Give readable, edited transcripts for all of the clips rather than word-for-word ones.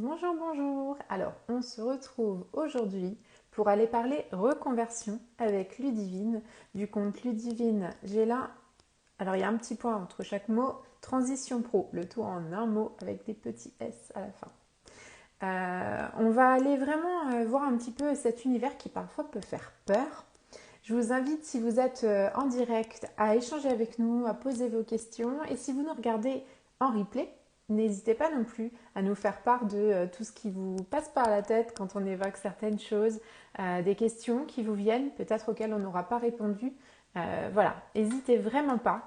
Bonjour, bonjour. Alors, on se retrouve aujourd'hui pour aller parler reconversion avec Ludivine du compte Ludivine. J'ai là, alors il y a un petit point entre chaque mot, transition pro, le tout en un mot avec des petits S à la fin. On va aller vraiment voir un petit peu cet univers qui parfois peut faire peur. Je vous invite, si vous êtes en direct, à échanger avec nous, à poser vos questions. Et si vous nous regardez en replay, n'hésitez pas non plus à nous faire part de tout ce qui vous passe par la tête quand on évoque certaines choses, des questions qui vous viennent, peut-être auxquelles on n'aura pas répondu. Voilà, n'hésitez vraiment pas.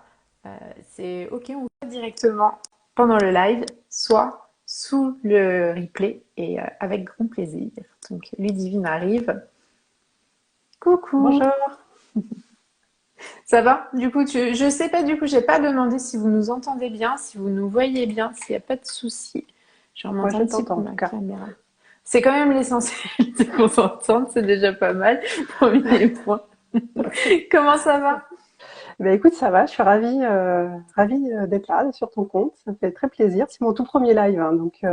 C'est OK, on voit directement pendant le live, soit sous le replay et avec grand plaisir. Donc, Ludivine arrive. Coucou! Bonjour. Ça va? Du coup, je sais pas, du coup, j'ai pas demandé si vous nous entendez bien, si vous nous voyez bien, s'il n'y a pas de souci. Je Moi, remonte je un petit t'entends peu en tout ma cas. caméra. C'est quand même l'essentiel de qu'on s'entende, c'est déjà pas mal. Premier point. Comment ça va? Ben écoute, ça va. Je suis ravie d'être là sur ton compte. Ça me fait très plaisir. C'est mon tout premier live, hein, donc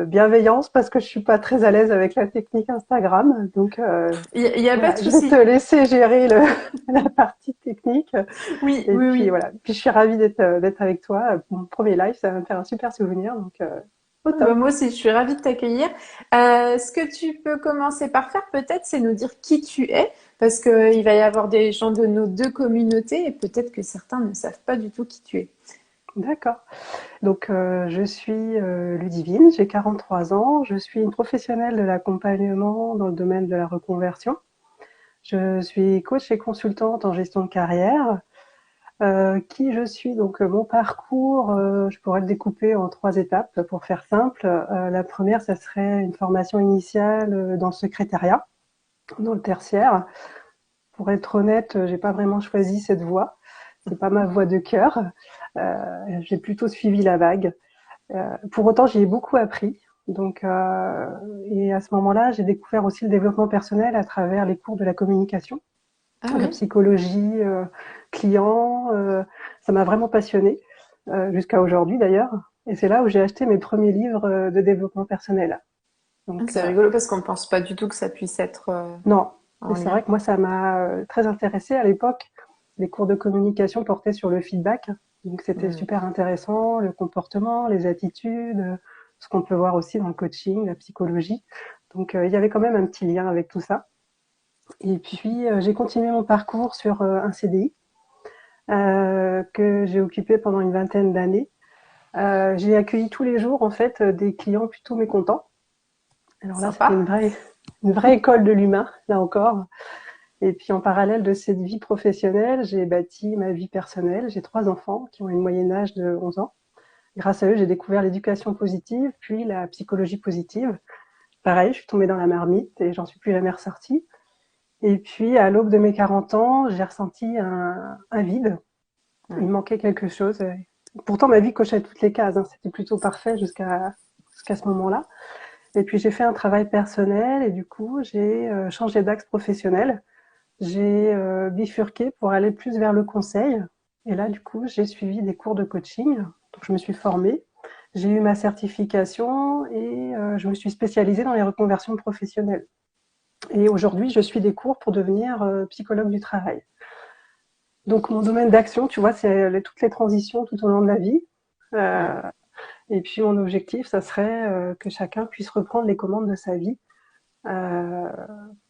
bienveillance parce que je suis pas très à l'aise avec la technique Instagram. Donc Il y a pas de voilà, je vais te souci. laisser gérer la partie technique. Oui, Et oui, puis oui. voilà. Puis je suis ravie d'être avec toi. Mon premier live, ça va me faire un super souvenir. Donc au Bah, top. moi aussi, je suis ravie de t'accueillir. Ce que tu peux commencer par faire, peut-être, c'est nous dire qui tu es, parce qu'il va y avoir des gens de nos deux communautés et peut-être que certains ne savent pas du tout qui tu es. D'accord. Donc, je suis Ludivine, j'ai 43 ans, je suis une professionnelle de l'accompagnement dans le domaine de la reconversion. Je suis coach et consultante en gestion de carrière. Qui je suis? Donc, mon parcours, je pourrais le découper en 3 étapes pour faire simple. La première, ça serait une formation initiale dans le secrétariat, dans le tertiaire. Pour être honnête, j'ai pas vraiment choisi cette voie. C'est pas ma voie de cœur. J'ai plutôt suivi la vague. Pour autant, j'y ai beaucoup appris. Donc, et à ce moment-là, j'ai découvert aussi le développement personnel à travers les cours de la communication, Ah la oui? psychologie client. Ça m'a vraiment passionnée jusqu'à aujourd'hui d'ailleurs. Et c'est là où j'ai acheté mes premiers livres de développement personnel. Ah, Donc, c'est rigolo parce qu'on ne pense pas du tout que ça puisse être non. en Et c'est lien. vrai que moi, ça m'a très intéressée à l'époque. Les cours de communication portaient sur le feedback. Donc, c'était Hmm. super intéressant, le comportement, les attitudes, ce qu'on peut voir aussi dans le coaching, la psychologie. Donc, il y avait quand même un petit lien avec tout ça. Et puis, j'ai continué mon parcours sur un CDI que j'ai occupé pendant une vingtaine d'années. J'ai accueilli tous les jours, en fait, des clients plutôt mécontents. Alors là, c'était Sympa. une vraie école de l'humain, là encore. Et puis en parallèle de cette vie professionnelle, j'ai bâti ma vie personnelle. J'ai 3 enfants qui ont une moyenne âge de 11 ans. Grâce à eux, j'ai découvert l'éducation positive, puis la psychologie positive. Pareil, je suis tombée dans la marmite et j'en suis plus jamais ressortie. Et puis à l'aube de mes 40 ans, j'ai ressenti un vide. Il Hmm. me manquait quelque chose. Pourtant, ma vie cochait toutes les cases, hein. C'était plutôt parfait jusqu'à ce moment-là. Et puis j'ai fait un travail personnel et du coup, j'ai changé d'axe professionnel. J'ai bifurqué pour aller plus vers le conseil. Et là, du coup, j'ai suivi des cours de coaching. Donc, je me suis formée. J'ai eu ma certification et je me suis spécialisée dans les reconversions professionnelles. Et aujourd'hui, je suis des cours pour devenir psychologue du travail. Donc, mon domaine d'action, tu vois, c'est toutes les transitions tout au long de la vie. Hmm. Euh, et puis, mon objectif, ça serait que chacun puisse reprendre les commandes de sa vie euh,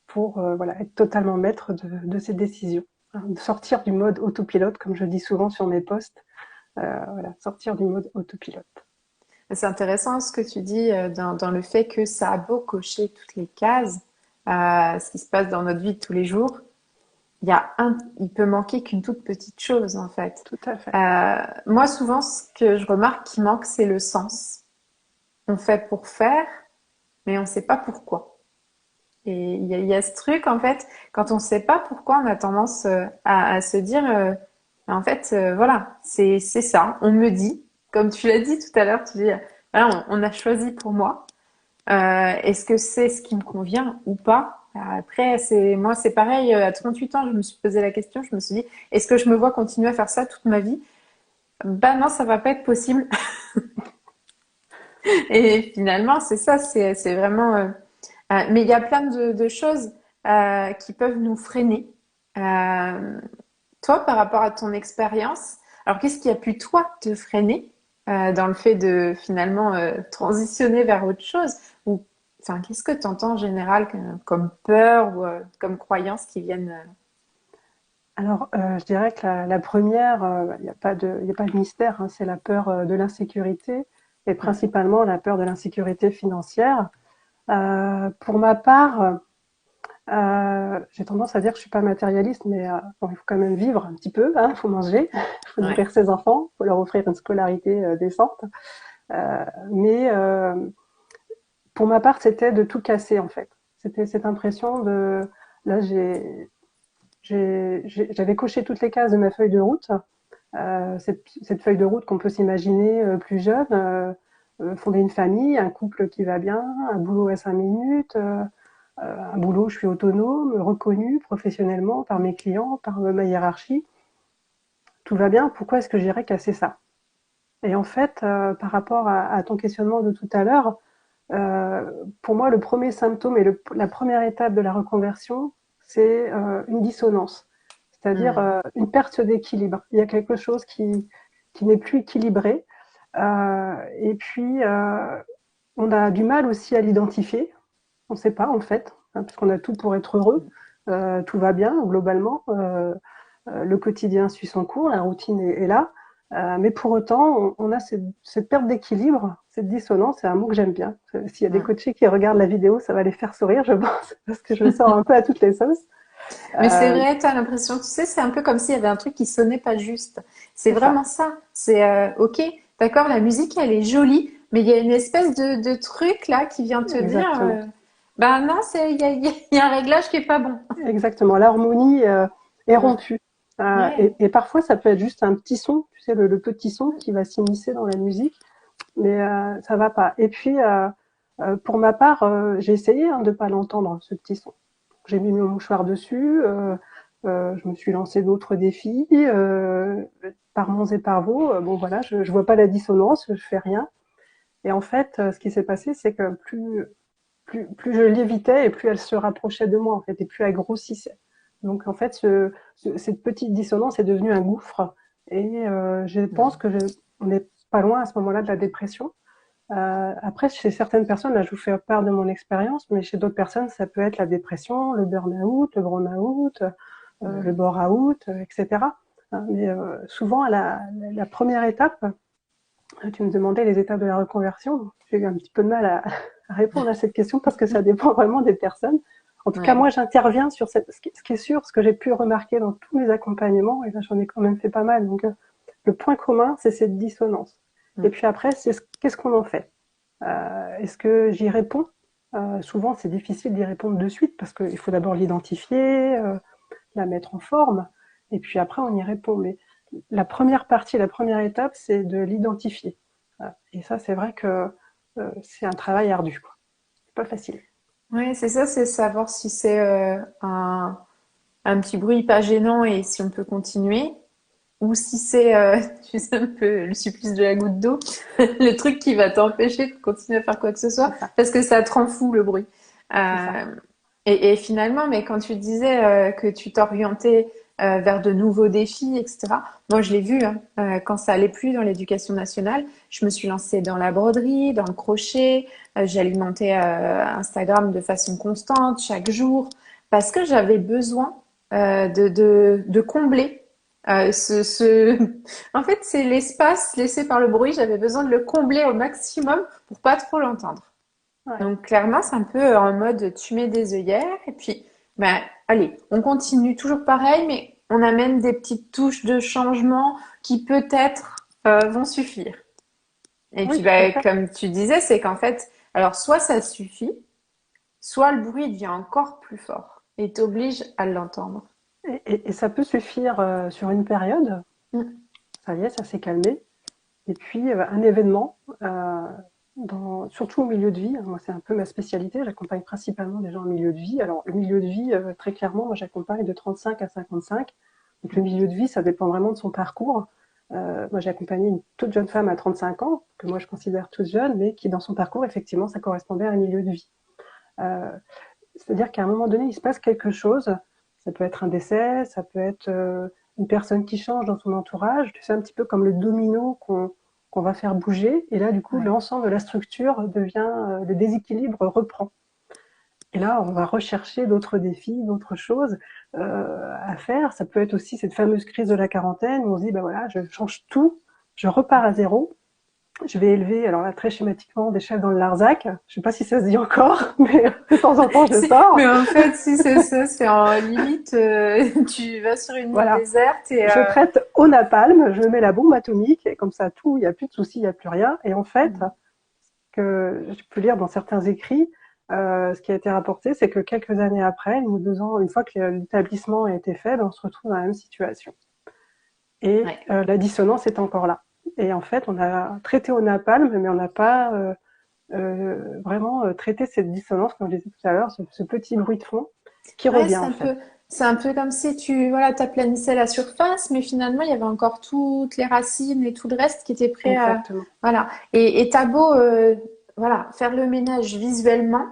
pour voilà, être totalement maître de ses décisions. Hein, de sortir du mode autopilote, comme je dis souvent sur mes posts, voilà, sortir du mode autopilote. C'est intéressant ce que tu dis dans le fait que ça a beau cocher toutes les cases, ce qui se passe dans notre vie de tous les jours, il peut manquer qu'une toute petite chose en fait. Tout à fait. Moi, souvent, ce que je remarque qui manque, c'est le sens. On fait pour faire, mais on ne sait pas pourquoi. Et il y a ce truc, en fait, quand on ne sait pas pourquoi, on a tendance à se dire, en fait, voilà, c'est ça. On me dit, comme tu l'as dit tout à l'heure, tu dis, voilà, on a choisi pour moi. Est-ce que c'est ce qui me convient ou pas? Après, moi, c'est pareil. À 38 ans, je me suis posé la question. Je me suis dit, est-ce que je me vois continuer à faire ça toute ma vie? Bah non, ça va pas être possible. Et finalement, c'est ça, c'est vraiment. Mais il y a plein de choses qui peuvent nous freiner. Euh, Toi, par rapport à ton expérience, alors qu'est-ce qui a pu toi te freiner dans le fait de finalement transitionner vers autre chose? Ou enfin, qu'est-ce que tu entends en général comme peur ou comme croyances qui viennent Alors, je dirais que la première, il y a pas de mystère, hein, c'est la peur, de l'insécurité et principalement la peur de l'insécurité financière. Pour ma part, j'ai tendance à dire que je suis pas matérialiste, mais bon, il faut quand même vivre un petit peu, hein, il faut manger, il faut Ouais. nourrir ses enfants, il faut leur offrir une scolarité décente. Mais pour ma part, c'était de tout casser en fait. C'était cette impression de là, j'avais coché toutes les cases de ma feuille de route. Cette feuille de route qu'on peut s'imaginer plus jeune, fonder une famille, un couple qui va bien, un boulot à 5 minutes, un boulot, je suis autonome, reconnue professionnellement par mes clients, par ma hiérarchie. Tout va bien, pourquoi est-ce que j'irais casser ça? Et en fait, par rapport à ton questionnement de tout à l'heure, euh, pour moi, le premier symptôme et la première étape de la reconversion, c'est une dissonance, c'est-à-dire Hmm. une perte d'équilibre. Il y a quelque chose qui n'est plus équilibré. Et puis, on a du mal aussi à l'identifier. On ne sait pas, en fait, hein, parce qu'on a tout pour être heureux. Tout va bien, globalement. Le quotidien suit son cours, la routine est là. Mais pour autant, on a cette perte d'équilibre, cette dissonance, c'est un mot que j'aime bien. S'il y a des Hmm. coachés qui regardent la vidéo, ça va les faire sourire, je pense, parce que je sors un peu à toutes les sauces. Mais c'est Euh, vrai, tu as l'impression, tu sais, c'est un peu comme s'il y avait un truc qui sonnait pas juste. C'est c'est ça, vraiment ça. C'est ok, d'accord, la musique elle est jolie, mais il y a une espèce de truc là qui vient te dire, exactement. ben non, il y a un réglage qui est pas bon. Exactement. L'harmonie est Mm. rompue. Ouais. Et parfois, ça peut être juste un petit son, tu sais, le petit son qui va s'immiscer dans la musique, mais ça va pas. Et puis, pour ma part, j'ai essayé hein, de pas l'entendre, ce petit son. J'ai mis mon mouchoir dessus, je me suis lancé d'autres défis, par monts et par vaux. Bon voilà, je vois pas la dissonance, je fais rien. Et en fait, ce qui s'est passé, c'est que plus je l'évitais et plus elle se rapprochait de moi en fait, et plus elle grossissait. Donc en fait, cette petite dissonance est devenue un gouffre. Et je pense Mm. que on n'est pas loin à ce moment-là de la dépression. Après, chez certaines personnes, là, je vous fais part de mon expérience, mais chez d'autres personnes, ça peut être la dépression, le burn-out, le burn-out, le Mm. bore-out, etc. Mais souvent, à la première étape, tu me demandais les étapes de la reconversion. J'ai eu un petit peu de mal à répondre à cette question parce que ça dépend vraiment des personnes. En tout cas, Ouais. moi, j'interviens sur ce qui est sûr, ce que j'ai pu remarquer dans tous mes accompagnements, et là, j'en ai quand même fait pas mal. Donc, le point commun, c'est cette dissonance. Et Mm. puis après, c'est qu'est-ce qu'on en fait? Est-ce que j'y réponds? Souvent, c'est difficile d'y répondre de suite parce qu'il faut d'abord l'identifier, la mettre en forme, et puis après, on y répond. Mais la première partie, la première étape, c'est de l'identifier. Et ça, c'est vrai que c'est un travail ardu, quoi. C'est pas facile. Ouais, c'est ça, c'est savoir si c'est un petit bruit pas gênant et si on peut continuer, ou si c'est, tu sais, un peu le supplice de la goutte d'eau, le truc qui va t'empêcher de continuer à faire quoi que ce soit, C'est ça, parce que ça te rend fou le bruit. c'est ça. Euh, et finalement, mais quand tu disais que tu t'orientais vers de nouveaux défis, etc., moi je l'ai vu, hein, quand ça allait plus dans l'éducation nationale, je me suis lancée dans la broderie, dans le crochet, j'alimentais Instagram de façon constante, chaque jour, parce que j'avais besoin de combler En fait, c'est l'espace laissé par le bruit. J'avais besoin de le combler au maximum pour pas trop l'entendre. Ouais. Donc clairement, c'est un peu en mode tu mets des œillères et puis, ben, allez, on continue toujours pareil, mais on amène des petites touches de changement qui peut-être vont suffire. Et Oui, puis, tout à ben, fait. comme tu disais, c'est qu'en fait, alors soit ça suffit, soit le bruit devient encore plus fort et t'oblige à l'entendre. Et ça peut suffire sur une période. Mm. Ça y est, ça s'est calmé. Et puis, un événement, surtout au milieu de vie, hein, moi c'est un peu ma spécialité, j'accompagne principalement des gens au milieu de vie. Alors le milieu de vie, très clairement, moi j'accompagne de 35 à 55. Donc le milieu de vie, ça dépend vraiment de son parcours. Moi, j'ai accompagné une toute jeune femme à 35 ans, que moi je considère toute jeune, mais qui dans son parcours, effectivement, ça correspondait à un milieu de vie. Euh, C'est-à-dire qu'à un moment donné, il se passe quelque chose. Ça peut être un décès, ça peut être une personne qui change dans son entourage. Tu sais, un petit peu comme le domino qu'on va faire bouger. Et là, du coup, Ouais. l'ensemble de la structure devient, le déséquilibre reprend. Et là, on va rechercher d'autres défis, d'autres choses à faire. Ça peut être aussi cette fameuse crise de la quarantaine où on se dit, ben voilà, je change tout, je repars à zéro. Je vais élever, alors là, très schématiquement, des chèvres dans le Larzac. Je sais pas si ça se dit encore, mais de temps en temps, je le sors. Mais en fait, si c'est ça, c'est en limite, tu vas sur une île Voilà. déserte et Je traite au napalm, je mets la bombe atomique, et comme ça, tout, il n'y a plus de soucis, il n'y a plus rien. Et en fait, que je peux lire dans certains écrits, ce qui a été rapporté, c'est que quelques années après, 1 ou 2 ans, une fois que l'établissement a été fait, ben, on se retrouve dans la même situation. Et ouais. la dissonance est encore là. Et en fait, on a traité au napalm, mais on n'a pas vraiment traité cette dissonance, comme je disais tout à l'heure, ce petit bruit de fond qui Ouais, revient en fait. c'est un peu comme si tu, voilà, t'aplanissais la surface, mais finalement, il y avait encore toutes les racines et tout le reste qui était prêt à, Exactement. voilà. Et t'as beau, voilà, faire le ménage visuellement,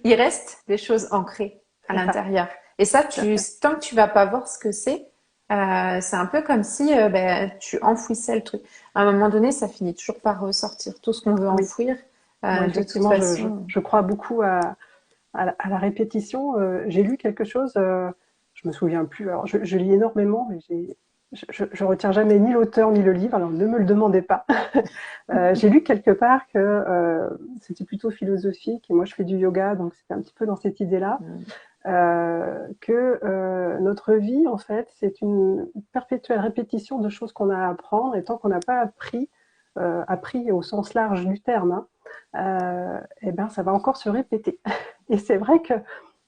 il reste des choses ancrées à C'est ça, l'intérieur. Et ça, tout à fait. tant que tu vas pas voir ce que c'est un peu comme si, ben, tu enfouissais le truc. À un moment donné, ça finit toujours par ressortir. Tout ce qu'on veut Oui. enfouir, Moi, de toute effectivement, façon. je crois beaucoup à la répétition. J'ai lu quelque chose, je me souviens plus. Alors, je lis énormément, mais je retiens jamais ni l'auteur ni le livre. Alors, ne me le demandez pas. J'ai lu quelque part que c'était plutôt philosophique. Et moi, je fais du yoga, donc c'était un petit peu dans cette idée-là. Que notre vie, en fait, c'est une perpétuelle répétition de choses qu'on a à apprendre, et tant qu'on n'a pas appris au sens large du terme, hein, eh ben, ça va encore se répéter. Et c'est vrai que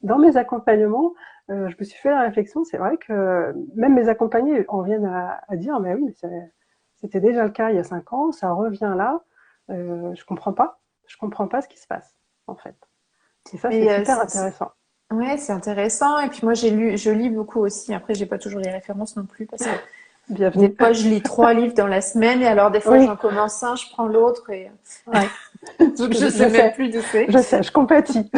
dans mes accompagnements, je me suis fait la réflexion, c'est vrai que même mes accompagnés en viennent à dire, mais oui, c'était déjà le cas il y a 5 ans, ça revient là, je comprends pas ce qui se passe, en fait. Et ça, c'est Mais super intéressant. ouais, c'est intéressant. Et puis moi, je lis beaucoup aussi. Après, j'ai pas toujours les références non plus parce que des Bienvenue. fois, je lis 3 livres dans la semaine et alors des fois, Oui, j'en commence un, je prends l'autre et ouais. donc je sais même plus d'où c'est. Je compatis.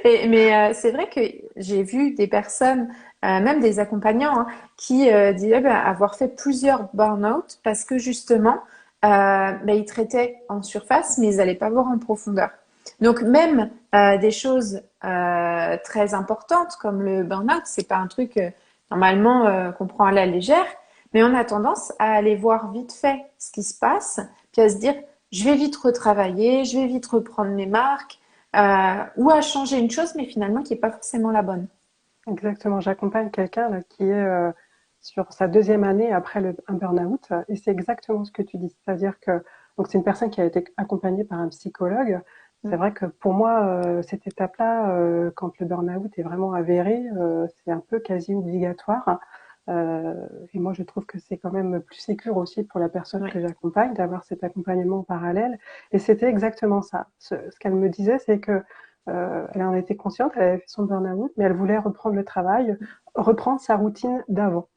Mais c'est vrai que j'ai vu des personnes, même des accompagnants, hein, qui disaient ben, avoir fait plusieurs burn-out parce que justement, ben, ils traitaient en surface, mais ils n'allaient pas voir en profondeur. Donc même des choses très importantes comme le burn-out, c'est pas un truc normalement qu'on prend à la légère, mais on a tendance à aller voir vite fait ce qui se passe, puis à se dire je vais vite retravailler, je vais vite reprendre mes marques ou à changer une chose, mais finalement qui n'est pas forcément la bonne. Exactement. J'accompagne quelqu'un là, qui est sur sa 2e année après un burn-out, et c'est exactement ce que tu dis. C'est-à-dire que donc c'est une personne qui a été accompagnée par un psychologue. C'est Mm. vrai que pour moi, cette étape-là, quand le burn-out est vraiment avéré, c'est un peu quasi obligatoire. Et moi, je trouve que c'est quand même plus sécure aussi pour la personne Ouais. que j'accompagne d'avoir cet accompagnement en parallèle. Et c'était exactement ça. Ce qu'elle me disait, c'est que elle en était consciente, elle avait fait son burn-out, mais elle voulait reprendre le travail, reprendre sa routine d'avant,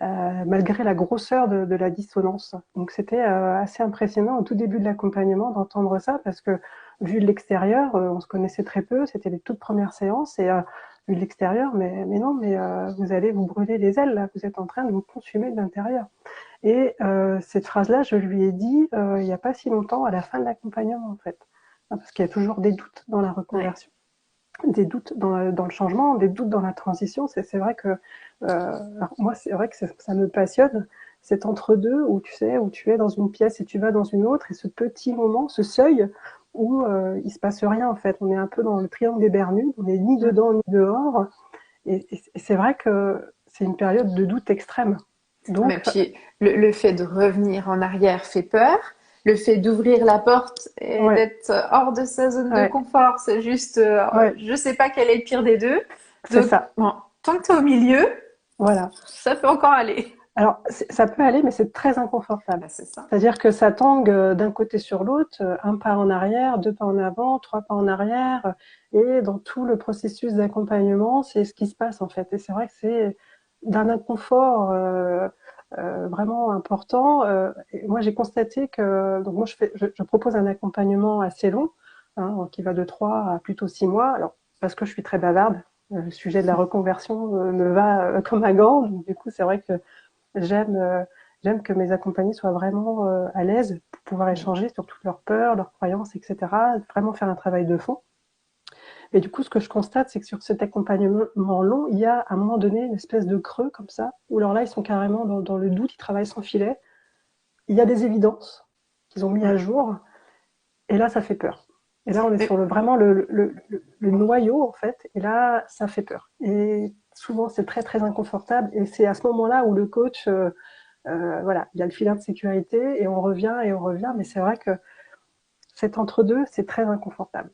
malgré la grosseur de la dissonance. Donc c'était assez impressionnant au tout début de l'accompagnement d'entendre ça, parce que vu de l'extérieur, on se connaissait très peu, c'était les toutes premières séances, et vu de l'extérieur, mais non, mais vous allez vous brûler les ailes, là, vous êtes en train de vous consumer de l'intérieur. Et cette phrase-là, je lui ai dit il n'y a pas si longtemps, à la fin de l'accompagnement, en fait. Parce qu'il y a toujours des doutes dans la Ouais. reconversion, des doutes dans le changement, des doutes dans la transition. C'est vrai que moi, c'est vrai que ça me passionne, cet entre-deux où tu sais, où tu es dans une pièce et tu vas dans une autre, et ce petit moment, ce seuil où il se passe rien en fait. On est un peu dans le triangle des Bermudes, on n'est ni Mm. dedans ni dehors, et c'est vrai que c'est une période de doute extrême. Mais Donc, puis le fait de revenir en arrière fait peur. Le fait d'ouvrir la porte et ouais, d'être hors de sa zone de ouais, confort, c'est juste, ouais, je sais pas quel est le pire des deux. c'est Donc, ça. bon, tant que tu es au milieu, Voilà. ça peut encore aller. Alors, ça peut aller, mais c'est très inconfortable. Bah, c'est ça. C'est-à-dire que ça tangue d'un côté sur l'autre, un pas en arrière, 2 pas en avant, 3 pas en arrière, et dans tout le processus d'accompagnement, c'est ce qui se passe en fait. Et c'est vrai que c'est d'un inconfort vraiment important. Et moi, j'ai constaté que donc moi, je propose un accompagnement assez long, hein, qui va de 3 à plutôt 6 mois. Alors, parce que je suis très bavarde, le sujet de la reconversion me va comme un gant. Donc, du coup, c'est vrai que j'aime j'aime que mes accompagnés soient vraiment à l'aise pour pouvoir échanger sur toutes leurs peurs, leurs croyances, etc. Vraiment faire un travail de fond. Et du coup, ce que je constate, c'est que sur cet accompagnement long, il y a à un moment donné une espèce de creux comme ça, où alors là, ils sont carrément dans le doute, ils travaillent sans filet. Il y a des évidences qu'ils ont mis à jour, et là, ça fait peur. Et là, on est sur vraiment le noyau, en fait, et là, ça fait peur. Et souvent, c'est très, très inconfortable, et c'est à ce moment-là où le coach, voilà, il y a le filet de sécurité, et on revient, mais c'est vrai que cet entre-deux, c'est très inconfortable.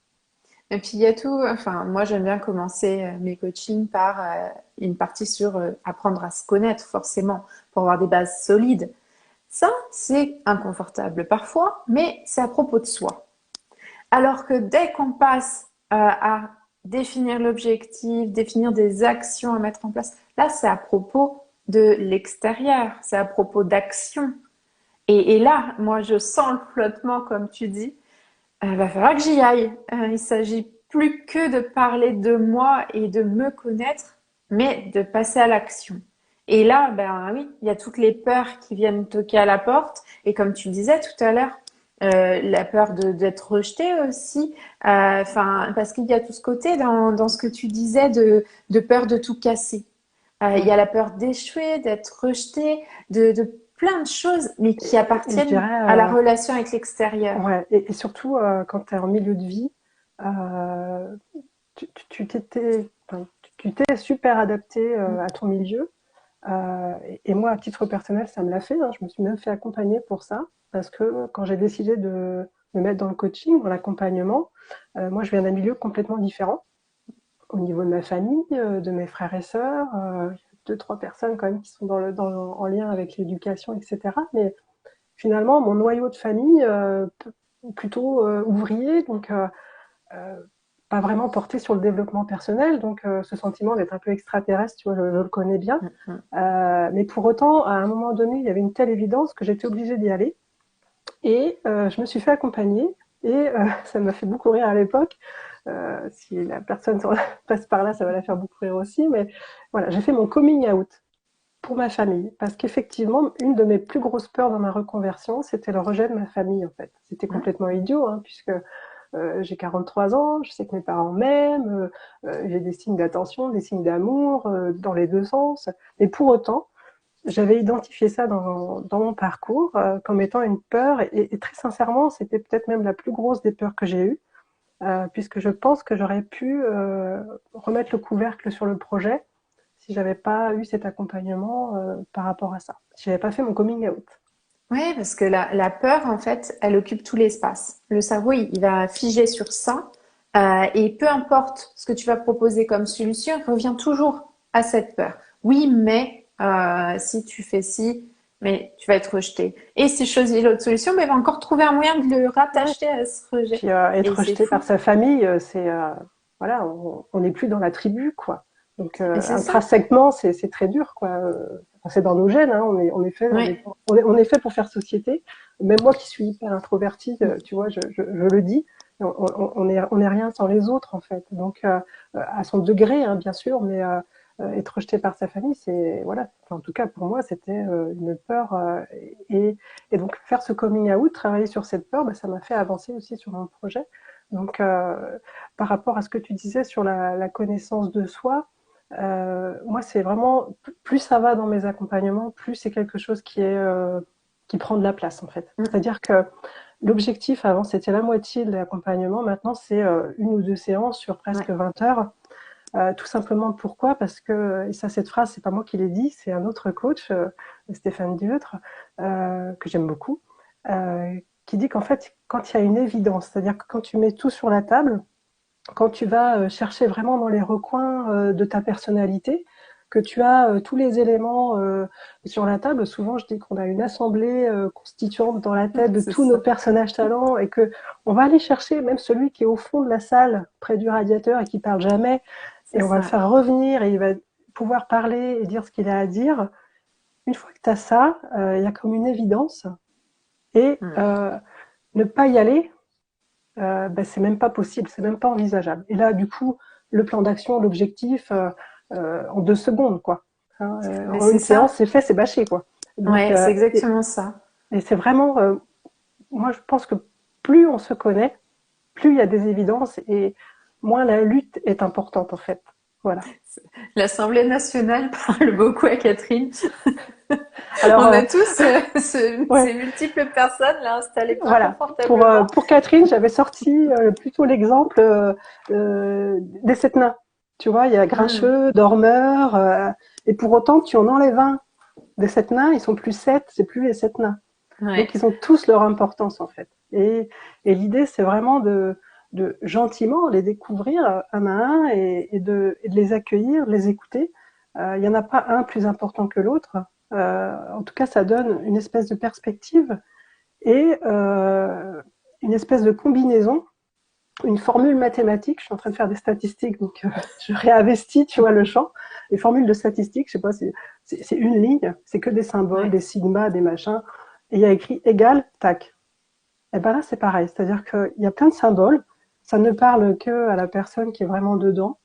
Et puis il y a tout, enfin moi j'aime bien commencer mes coachings par une partie sur apprendre à se connaître forcément pour avoir des bases solides. Ça, c'est inconfortable parfois, mais c'est à propos de soi. Alors que dès qu'on passe à définir l'objectif, définir des actions à mettre en place, là c'est à propos de l'extérieur, c'est à propos d'action. Et là, moi je sens le flottement comme tu dis. Va falloir que j'y aille. Il s'agit plus que de parler de moi et de me connaître, mais de passer à l'action. Et là, ben oui, il y a toutes les peurs qui viennent toquer à la porte. Et comme tu le disais tout à l'heure, la peur d'être rejeté aussi. Enfin, parce qu'il y a tout ce côté dans ce que tu disais de peur de tout casser. Il y a la peur d'échouer, d'être rejeté, de plein de choses, mais qui Et je appartiennent dirais, à la relation avec l'extérieur. ouais, et surtout quand tu es en milieu de vie, euh, enfin, tu t'es super adapté à ton milieu. Et moi, à titre personnel, ça me l'a fait, hein. Je me suis même fait accompagner pour ça, parce que quand j'ai décidé de me mettre dans le coaching, dans l'accompagnement, moi, je viens d'un milieu complètement différent au niveau de ma famille, de mes frères et sœurs. Deux, trois personnes quand même qui sont en lien avec l'éducation, etc. Mais finalement, mon noyau de famille, plutôt ouvrier, donc pas vraiment porté sur le développement personnel. Donc ce sentiment d'être un peu extraterrestre, tu vois, je le connais bien. Mais pour autant, à un moment donné, il y avait une telle évidence que j'étais obligée d'y aller. Et je me suis fait accompagner. Et ça m'a fait beaucoup rire à l'époque. Si la personne passe par là, ça va la faire beaucoup rire aussi. Mais voilà, j'ai fait mon coming out pour ma famille. Parce qu'effectivement, une de mes plus grosses peurs dans ma reconversion, c'était le rejet de ma famille, en fait. C'était complètement idiot, hein, puisque j'ai 43 ans, je sais que mes parents m'aiment, j'ai des signes d'attention, des signes d'amour dans les deux sens. Mais pour autant, j'avais identifié ça dans mon parcours comme étant une peur. Et très sincèrement, c'était peut-être même la plus grosse des peurs que j'ai eues, puisque je pense que j'aurais pu remettre le couvercle sur le projet si j'avais pas eu cet accompagnement par rapport à ça. Si j'avais pas fait mon coming out. Oui, parce que la peur, en fait, elle occupe tout l'espace. Le cerveau, il va figer sur ça. Et peu importe ce que tu vas proposer comme solution, il revient toujours à cette peur. Oui, mais si tu fais ci, mais tu vas être rejeté. Et si je choisis l'autre solution, mais il va encore trouver un moyen de le rattacher à ce rejet. Puis être Et c'est rejeté fou. par sa famille, c'est voilà, on n'est plus dans la tribu, quoi. Donc Mais c'est ça. intrinsèquement, c'est très dur, quoi. Enfin, c'est dans nos gènes, hein. On est fait, Oui. on est fait pour faire société. Même moi qui suis hyper introvertie, tu vois, je le dis, on est rien sans les autres, en fait. Donc à son degré, hein, bien sûr, mais être rejeté par sa famille, c'est voilà. Enfin, en tout cas, pour moi, c'était une peur. Et, et donc faire ce coming out, travailler sur cette peur, bah, ça m'a fait avancer aussi sur mon projet. Donc par rapport à ce que tu disais sur la connaissance de soi, moi c'est vraiment plus ça va dans mes accompagnements, plus c'est quelque chose qui prend de la place en fait. C'est-à-dire que l'objectif avant c'était la moitié de l'accompagnement, maintenant c'est une ou deux séances sur presque 20 heures. Tout simplement pourquoi? Parce que, et ça, cette phrase, c'est pas moi qui l'ai dit, c'est un autre coach, Stéphane Dieudre, que j'aime beaucoup, qui dit qu'en fait, quand il y a une évidence, c'est-à-dire que quand tu mets tout sur la table, quand tu vas chercher vraiment dans les recoins de ta personnalité, que tu as tous les éléments sur la table. Souvent, je dis qu'on a une assemblée constituante dans la tête de C'est tous nos ça. personnages talents et que on va aller chercher même celui qui est au fond de la salle, près du radiateur et qui parle jamais, C'est et on va le ça. faire revenir et il va pouvoir parler et dire ce qu'il a à dire. une fois que tu as ça, il y a comme une évidence. Et Mm. ne pas y aller, ben, c'est même pas possible, c'est même pas envisageable. Et là, du coup, le plan d'action, l'objectif, en 2 secondes, quoi. Hein, Mais en c'est une séance, ça. c'est fait, c'est bâché, quoi. Donc, Ouais, c'est exactement ça. et c'est vraiment, moi, je pense que plus on se connaît, plus il y a des évidences et moins la lutte est importante, en fait. Voilà. L'Assemblée nationale parle beaucoup à Catherine. Alors, On a tous ouais, ces multiples personnes là installées bien voilà. confortablement. Pour Catherine, j'avais sorti plutôt l'exemple des sept nains. Tu vois, il y a Mm. Grincheux, Dormeur, et pour autant, tu en enlèves un des sept nains, ils sont plus sept, c'est plus les sept nains. Ouais. Donc, ils ont tous leur importance, en fait. Et l'idée, c'est vraiment de gentiment les découvrir un à un et de les accueillir, de les écouter. Il n'y en a pas un plus important que l'autre. En tout cas, ça donne une espèce de perspective et une espèce de combinaison, une formule mathématique. Je suis en train de faire des statistiques, donc je réinvestis, tu vois, le champ. Les formules de statistiques, je sais pas, c'est une ligne, c'est que des symboles, Ouais. des sigma, des machins, et il y a écrit égal, tac. Et ben là, c'est pareil, c'est-à-dire qu'il y a plein de symboles, ça ne parle que à la personne qui est vraiment dedans,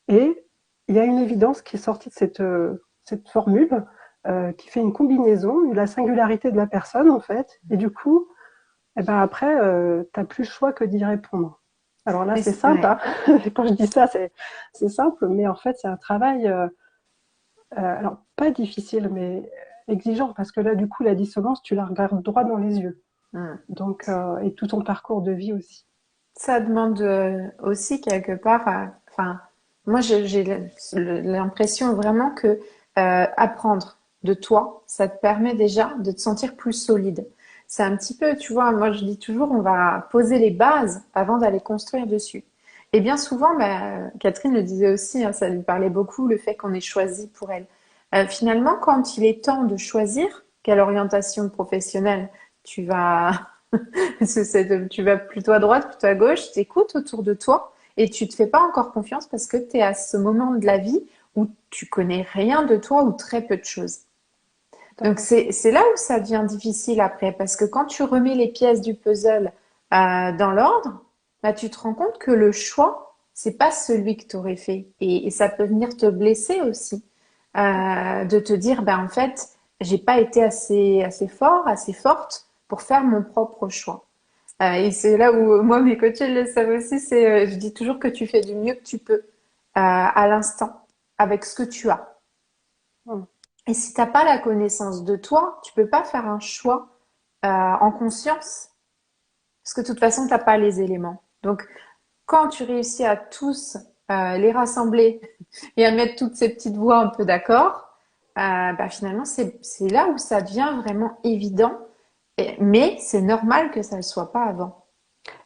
et il y a une évidence qui est sortie de cette formule, qui fait une combinaison, la singularité de la personne en fait, et du coup, et ben après, t'as plus le choix que d'y répondre. Alors là, Mais c'est simple, ouais. hein. Quand je dis ça, c'est simple, mais en fait, c'est un travail, alors pas difficile, mais exigeant, parce que là, du coup, la dissonance, tu la regardes droit dans les yeux. Mm. Donc, et tout ton parcours de vie aussi. Ça demande aussi quelque part, enfin, moi j'ai l'impression vraiment que apprendre de toi, ça te permet déjà de te sentir plus solide. C'est un petit peu, tu vois, moi je dis toujours, on va poser les bases avant d'aller construire dessus. Et bien souvent, bah, Catherine le disait aussi, hein, ça lui parlait beaucoup, le fait qu'on ait choisi pour elle. Finalement, quand il est temps de choisir quelle orientation professionnelle tu vas tu vas plutôt à droite, plutôt à gauche, tu écoutes autour de toi et tu te fais pas encore confiance parce que tu es à ce moment de la vie où tu connais rien de toi ou très peu de choses. Tout à Donc fait. c'est là où ça devient difficile après parce que quand tu remets les pièces du puzzle dans l'ordre, bah, tu te rends compte que le choix, c'est pas celui que tu aurais fait et ça peut venir te blesser aussi de te dire ben en fait j'ai pas été assez fort, assez forte pour faire mon propre choix. Et c'est là où moi, mes coachs le savent aussi, je dis toujours que tu fais du mieux que tu peux à l'instant avec ce que tu as. Mmh. Et si t'as pas la connaissance de toi, tu peux pas faire un choix en conscience parce que de toute façon, t'as pas les éléments. Donc, quand tu réussis à tous les rassembler et à mettre toutes ces petites voix un peu d'accord, bah finalement, c'est là où ça devient vraiment évident. Mais c'est normal que ça ne le soit pas avant.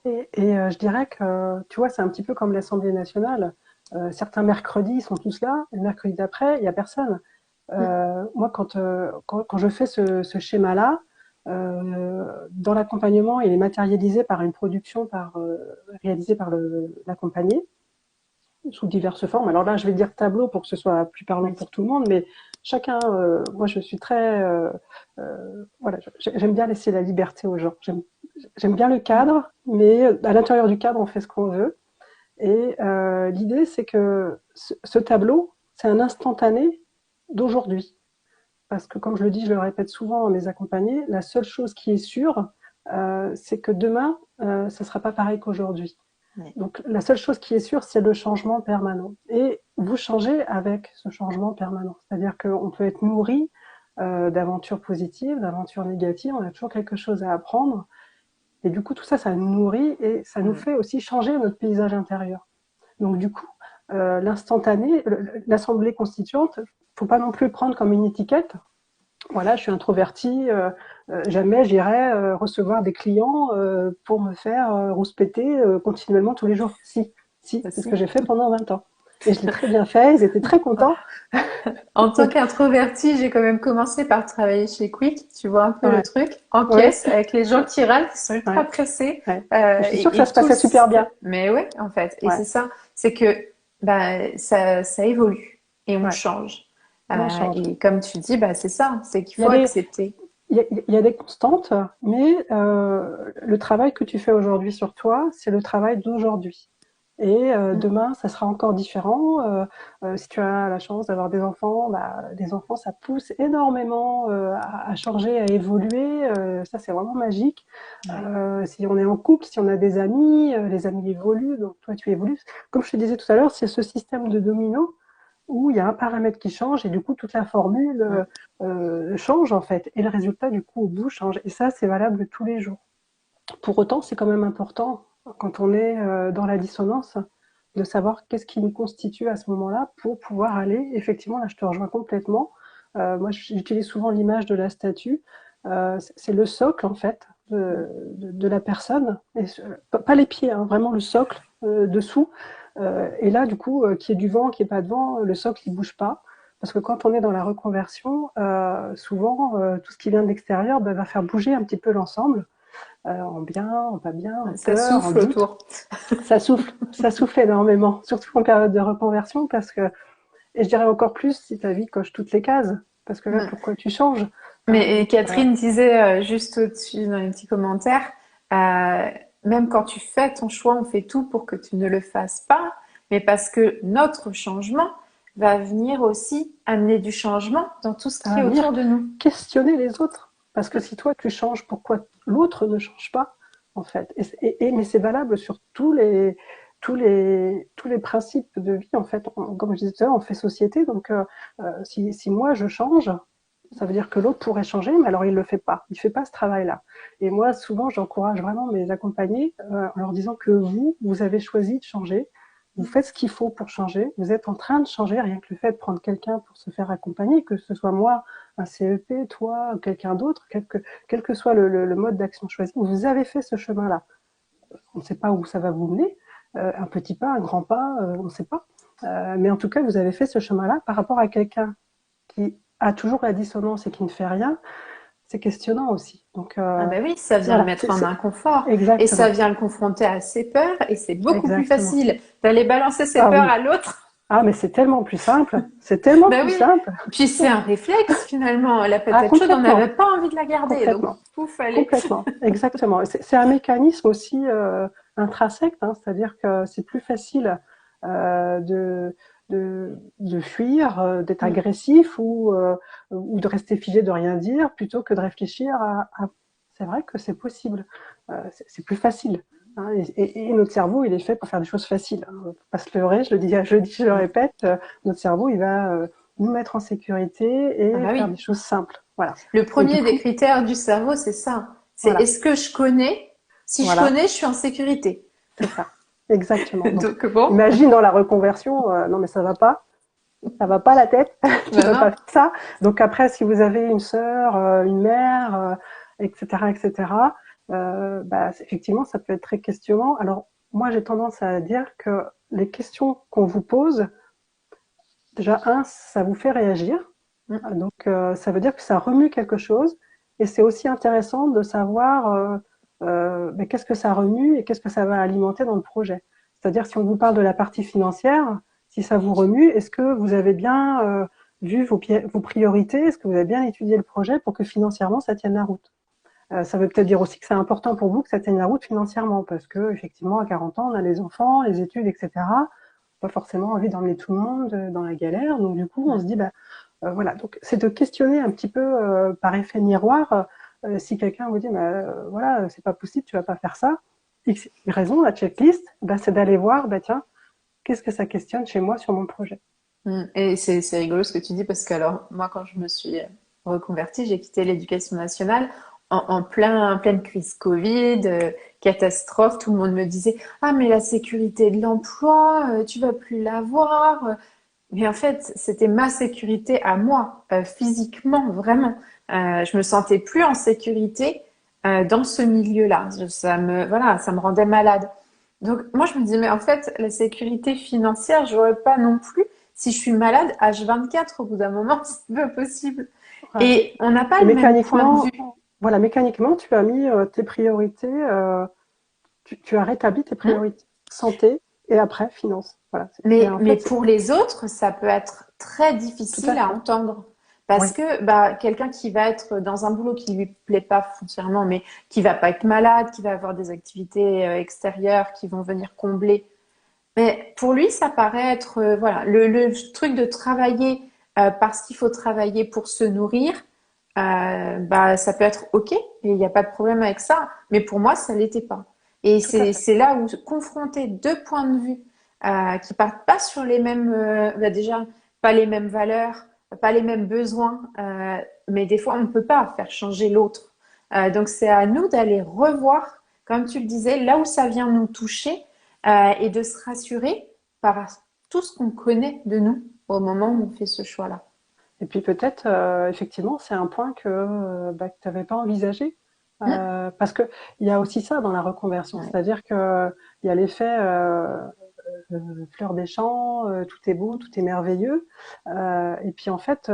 Et je dirais que, tu vois, c'est un petit peu comme l'Assemblée nationale. Certains mercredis, ils sont tous là, et le mercredi d'après, il n'y a personne. Mm. Moi, quand je fais ce schéma-là, dans l'accompagnement, il est matérialisé par une production réalisée par l'accompagné, sous diverses formes. Alors là, je vais dire tableau pour que ce soit plus parlant Oui. pour tout le monde, mais chacun, moi je suis très, voilà, j'aime bien laisser la liberté aux gens. J'aime bien le Mm. cadre, mais à l'intérieur du cadre, on fait ce qu'on veut. Et l'idée, c'est que ce tableau, c'est un instantané d'aujourd'hui. Parce que, comme je le dis, je le répète souvent à mes accompagnés, la seule chose qui est sûre, c'est que demain, ça ne sera pas pareil qu'aujourd'hui. Ouais. Donc la seule chose qui est sûre, c'est le changement permanent. Et vous changez avec ce changement permanent. C'est-à-dire qu'on peut être nourri d'aventures positives, d'aventures négatives, on a toujours quelque chose à apprendre. Et du coup, tout ça, ça nous nourrit et ça nous Mm. fait aussi changer notre paysage intérieur. Donc du coup, l'instantané, l'assemblée constituante, faut pas non plus prendre comme une étiquette. Voilà, je suis introvertie, jamais j'irai recevoir des clients pour me faire rouspéter continuellement tous les jours. Si, si, c'est ce que Aussi. j'ai fait pendant 20 ans. Et je l'ai très bien fait, ils étaient très contents. En tant qu'introvertie, j'ai quand même commencé par travailler chez Quick, tu vois un peu le Ouais, truc, en ouais, caisse, avec les gens qui râlent, qui sont ultra ouais, pressés, ouais. Et je suis sûre que ça et se tout le passait super système. bien. Mais ouais, en fait, et Ouais, c'est ça, c'est que bah, ça évolue et on ouais, change. Rien change. Et comme tu dis, bah, c'est ça, c'est qu'il Il y a faut des, accepter. il y a des constantes, mais le travail que tu fais aujourd'hui sur toi, c'est le travail d'aujourd'hui. Et Mm. demain, ça sera encore différent. Si tu as la chance d'avoir des enfants, bah, les enfants, ça pousse énormément à changer, à évoluer. Ça, c'est vraiment magique. Ouais. Si on est en couple, si on a des amis, les amis évoluent, donc toi, tu évolues. Comme je te disais tout à l'heure, c'est ce système de domino où il y a un paramètre qui change et du coup, toute la formule Mm. change en fait. Et le résultat, du coup, au bout, change. Et ça, c'est valable tous les jours. Pour autant, c'est quand même important, quand on est dans la dissonance, de savoir qu'est-ce qui nous constitue à ce moment-là pour pouvoir aller, effectivement, là je te rejoins complètement, moi j'utilise souvent l'image de la statue, c'est le socle en fait de la personne, et pas les pieds, hein, vraiment le socle dessous, et là du coup, qu'il y ait du vent, qu'il n'y ait pas de vent, le socle il bouge pas, parce que quand on est dans la reconversion, souvent tout ce qui vient de l'extérieur va faire bouger un petit peu l'ensemble, en bien, en pas bien, en Ça peur, en souffle doute. autour. Ça souffle énormément, surtout en période de reconversion, parce que, et je dirais encore plus si ta vie coche toutes les cases, parce que là, Mm. pourquoi tu changes? Mais et Donc, Catherine disait juste au-dessus dans les petits commentaires, euh, même quand tu fais ton choix, on fait tout pour que tu ne le fasses pas, mais parce que notre changement va venir aussi amener du changement dans tout ce ça qui va est venir autour de nous. questionner les autres, parce que si toi tu changes, pourquoi l'autre ne change pas, en fait? Mais c'est valable sur tous les principes de vie, en fait. Comme je disais tout à l'heure, on fait société, donc si moi je change, ça veut dire que l'autre pourrait changer, mais alors il le fait pas. Il fait pas ce travail-là. Et moi, souvent, j'encourage vraiment mes accompagnés en leur disant que vous avez choisi de changer. Vous faites ce qu'il faut pour changer. Vous êtes en train de changer. Rien que le fait de prendre quelqu'un pour se faire accompagner, que ce soit moi, un CEP, toi, quelqu'un d'autre, quel que soit le mode d'action choisi, vous avez fait ce chemin-là. On ne sait pas où ça va vous mener. Un petit pas, un grand pas, on ne sait pas. Mais en tout cas, vous avez fait ce chemin-là par rapport à quelqu'un qui a toujours la dissonance et qui ne fait rien, c'est questionnant aussi. Donc Ah ben oui, ça vient le voilà, mettre en inconfort et ça exactement, vient le confronter à ses peurs et c'est beaucoup plus exactement. facile d'aller balancer ses Ah peurs à oui, l'autre. ah mais c'est tellement plus simple, c'est tellement Ben plus oui, simple. puis c'est un réflexe finalement. La Ah patate chaude, on n'avait complètement, pas envie de la garder, donc complètement, pouf, allez. complètement, exactement. C'est un mécanisme aussi intrinsèque, hein, c'est-à-dire que c'est plus facile de fuir, d'être Mm. agressif ou de rester figé, de rien dire, plutôt que de réfléchir c'est vrai que c'est possible, c'est plus facile. Hein, et notre cerveau, il est fait pour faire des choses faciles. Hein. Faut pas se leurrer, je le Mm. répète, notre cerveau, il va nous mettre en sécurité Ah et bah faire oui. des choses simples. Voilà. Le Et du premier des coup, critères du cerveau, c'est ça. C'est voilà, est-ce que je connais? Si je voilà, connais, je suis en sécurité. c'est ça. Exactement. Donc, Donc bon, imagine dans la reconversion, non mais ça va pas la tête, tu ben vas non. pas faire ça. Donc après, si vous avez une sœur, une mère, etc., etc., bah, effectivement, ça peut être très questionnant. Alors, moi, j'ai tendance à dire que les questions qu'on vous pose, déjà, ça vous fait réagir. Mm. Donc, ça veut dire que ça remue quelque chose. Et c'est aussi intéressant de savoir ben, qu'est-ce que ça remue et qu'est-ce que ça va alimenter dans le projet. C'est-à-dire, si on vous parle de la partie financière, si ça vous remue, est-ce que vous avez bien vu vos priorités? Est-ce que vous avez bien étudié le projet pour que financièrement, ça tienne la route? Ça veut peut-être dire aussi que c'est important pour vous que ça tienne la route financièrement, parce que effectivement, à 40 ans, on a les enfants, les études, etc. Pas forcément envie d'emmener tout le monde dans la galère. Donc, du coup, on se dit, bah, voilà, donc c'est de questionner un petit peu par effet miroir si quelqu'un vous dit bah, voilà c'est pas possible, tu vas pas faire ça. X raison, la checklist, bah, c'est d'aller voir bah tiens qu'est-ce que ça questionne chez moi sur mon projet. Mm. Et c'est rigolo ce que tu dis parce que alors moi quand je me suis reconvertie, j'ai quitté l'éducation nationale en pleine crise Covid, catastrophe. Tout le monde me disait ah mais la sécurité de l'emploi, tu vas plus l'avoir. Mais en fait c'était ma sécurité à moi, physiquement vraiment. Je me sentais plus en sécurité dans ce milieu-là. Ça me voilà, ça me rendait malade. Donc moi je me dis mais en fait la sécurité financière j'aurais pas non plus si je suis malade H24 au bout d'un moment c'est pas possible Ouais. et on n'a pas Et le même point de vue. voilà, mécaniquement, tu as mis tes priorités, tu as rétabli tes Hmm. priorités santé et après finance. Voilà, Mais en mais fait, pour les autres ça peut être très tout à difficile à fait. entendre. Oui, Parce que bah, quelqu'un qui va être dans un boulot qui lui plaît pas foncièrement, mais qui va pas être malade, qui va avoir des activités extérieures qui vont venir combler. Mais pour lui, ça paraît être voilà le truc de travailler parce qu'il faut travailler pour se nourrir. Bah ça peut être ok et il n'y a pas de problème avec ça. Mais pour moi, ça l'était pas. Et tout à fait. c'est là où confronter deux points de vue qui partent pas sur les mêmes bah, déjà pas les mêmes valeurs, pas les mêmes besoins, mais des fois on ne peut pas faire changer l'autre. Donc c'est à nous d'aller revoir, comme tu le disais, là où ça vient nous toucher et de se rassurer par tout ce qu'on connaît de nous au moment où on fait ce choix-là. Et puis peut-être, effectivement, c'est un point bah, que tu n'avais pas envisagé. Hum, Parce que il y a aussi ça dans la reconversion, ouais. c'est-à-dire que il y a l'effet fleur des champs, tout est beau, tout est merveilleux. Et puis en fait,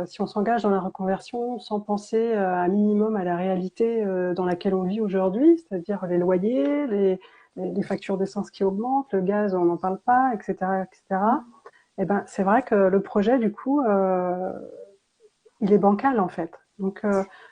si on s'engage dans la reconversion sans penser un minimum à la réalité dans laquelle on vit aujourd'hui, c'est-à-dire les loyers, les factures d'essence qui augmentent, le gaz, on n'en parle pas, etc., etc. Hum, Eh ben, c'est vrai que le projet, du coup, il est bancal en fait. Donc,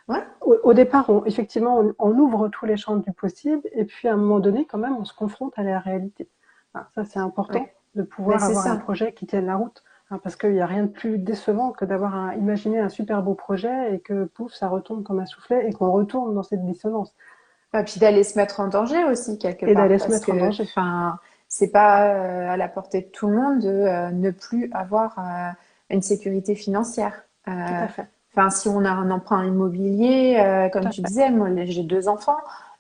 ouais, au départ, effectivement, on ouvre tous les champs du possible, et puis à un moment donné, quand même, on se confronte à la réalité. Ah, ça, c'est important ouais. de Ben, pouvoir c'est avoir un ça. projet qui tienne la route, hein, parce qu'il n'y a rien de plus décevant que d'avoir imaginé un super beau projet et que pouf, ça retombe comme un soufflet et qu'on retourne dans cette dissonance Et puis d'aller se mettre en danger aussi quelque et part, d'aller se parce mettre en que, danger. enfin, c'est pas à la portée de tout le monde de ne plus avoir une sécurité financière. Tout à fait, Enfin, si on a un emprunt immobilier, tout comme à tu fait. disais, moi j'ai deux enfants,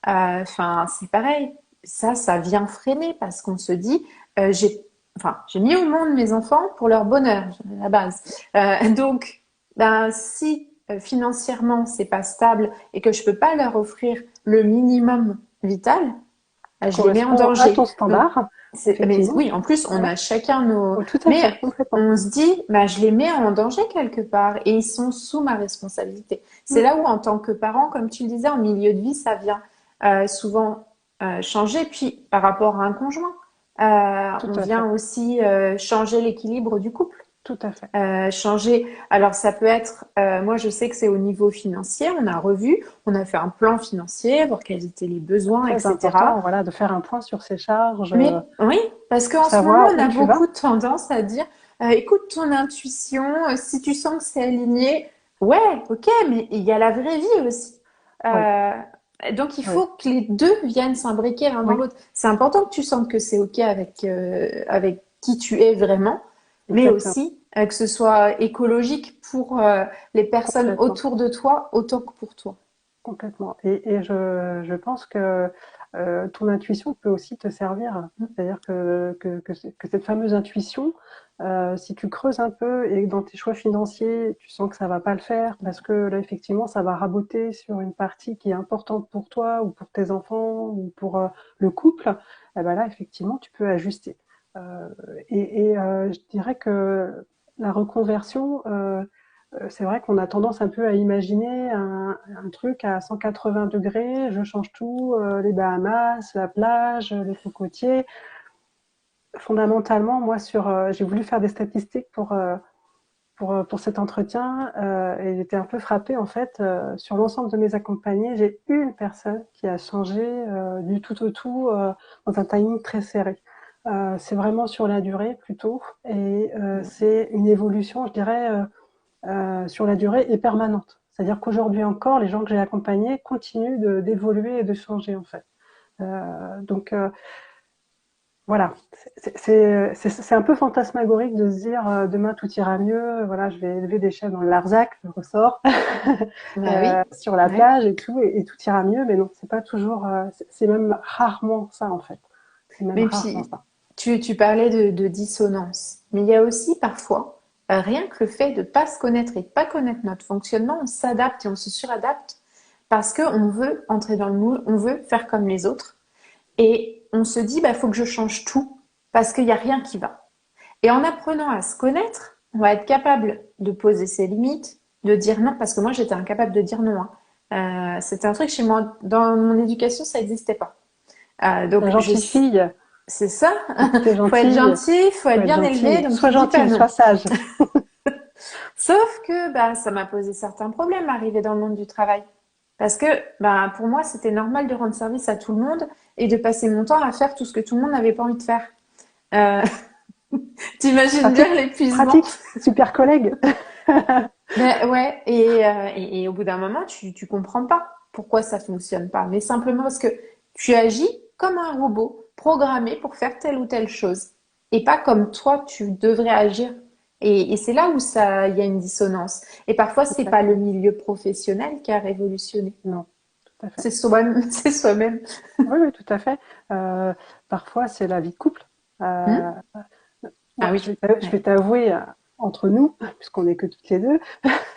enfin c'est pareil. Ça vient freiner parce qu'on se dit, j'ai mis au monde mes enfants pour leur bonheur à la base. Donc, ben si financièrement c'est pas stable et que je peux pas leur offrir le minimum vital, Qui je les mets en correspond à ton danger. Donc, standard, mais effectivement. oui, en plus, on Voilà. a chacun nos. Oh, tout à Mais fait, complètement. on se dit, bah, je les mets en danger quelque part et ils sont sous ma responsabilité. C'est Mm, là où, en tant que parent, comme tu le disais, en milieu de vie, ça vient souvent changer. Puis, par rapport à un conjoint, tout on à vient fait, aussi changer l'équilibre du couple. tout à fait. Changer. Alors ça peut être, moi je sais que c'est au niveau financier, on a revu, on a fait un plan financier, voir quels étaient les besoins, Très etc. important, voilà, de faire un point sur ses charges, Mais oui, parce pour qu'en ce moment savoir on où a tu vas. beaucoup tendance à dire, écoute ton intuition, si tu sens que c'est aligné, ouais, ok, mais il y a la vraie vie aussi. Oui, Euh, donc il oui, faut que les deux viennent s'imbriquer l'un dans oui, l'autre. C'est important que tu sentes que c'est ok avec qui tu es vraiment, mais exactement, aussi que ce soit écologique pour les personnes complètement, autour de toi autant que pour toi. complètement. Et je pense que ton intuition peut aussi te servir. C'est-à-dire que cette fameuse intuition, si tu creuses un peu et que dans tes choix financiers, tu sens que ça va pas le faire parce que là, effectivement, ça va raboter sur une partie qui est importante pour toi ou pour tes enfants ou pour le couple, eh ben là, effectivement, tu peux ajuster. Euh, je dirais que la reconversion, c'est vrai qu'on a tendance un peu à imaginer un truc à 180 degrés, je change tout, les Bahamas, la plage, les cocotiers. Fondamentalement, moi, j'ai voulu faire des statistiques pour cet entretien et j'étais un peu frappée en fait. Sur l'ensemble de mes accompagnés, j'ai une personne qui a changé du tout au tout dans un timing très serré. C'est vraiment sur la durée plutôt et c'est une évolution, je dirais, sur la durée et permanente. C'est-à-dire qu'aujourd'hui encore, les gens que j'ai accompagnés continuent d'évoluer et de changer en fait. Donc voilà, c'est un peu fantasmagorique de se dire demain tout ira mieux, voilà, je vais élever des chèvres dans le Larzac, je ressors, Bah oui, sur la ouais. plage et tout, et tout ira mieux, mais non, c'est pas toujours, c'est même rarement ça en fait. C'est même Mais rarement puis, ça. tu parlais de dissonance. Mais il y a aussi parfois, rien que le fait de ne pas se connaître et de ne pas connaître notre fonctionnement, on s'adapte et on se suradapte parce qu'on veut entrer dans le moule, on veut faire comme les autres. Et on se dit, bah, faut que je change tout parce qu'il n'y a rien qui va. Et en apprenant à se connaître, on va être capable de poser ses limites, de dire non, parce que moi j'étais incapable de dire non, hein. C'était un truc chez moi, dans mon éducation, ça n'existait pas. La Donc je gentille fille, c'est ça. Donc, t'es Faut être gentil, gentil, faut faut être être bien élevé, gentil. donc Sois tu dis pas gentil, non. sois sage. Sauf que bah, ça m'a posé certains problèmes arrivé dans le monde du travail. Parce que bah, pour moi, c'était normal de rendre service à tout le monde et de passer mon temps à faire tout ce que tout le monde n'avait pas envie de faire. Euh, T'imagines bien Pratique, l'épuisement. pratique, super collègue. Mais ouais, et au bout d'un moment, tu comprends pas pourquoi ça fonctionne pas. Mais simplement parce que tu agis comme un robot programmé pour faire telle ou telle chose. Et pas comme toi, tu devrais agir. Et c'est là où il y a une dissonance. Et parfois, c'est pas le Exactement. milieu professionnel qui a révolutionné. Non, tout à fait. C'est soi-même, c'est soi-même. Oui, oui, tout à fait. Euh, Parfois, c'est la vie de couple. Euh, Hmm. Ah Moi, oui. je vais Ouais. t'avouer, entre nous, puisqu'on n'est que toutes les deux,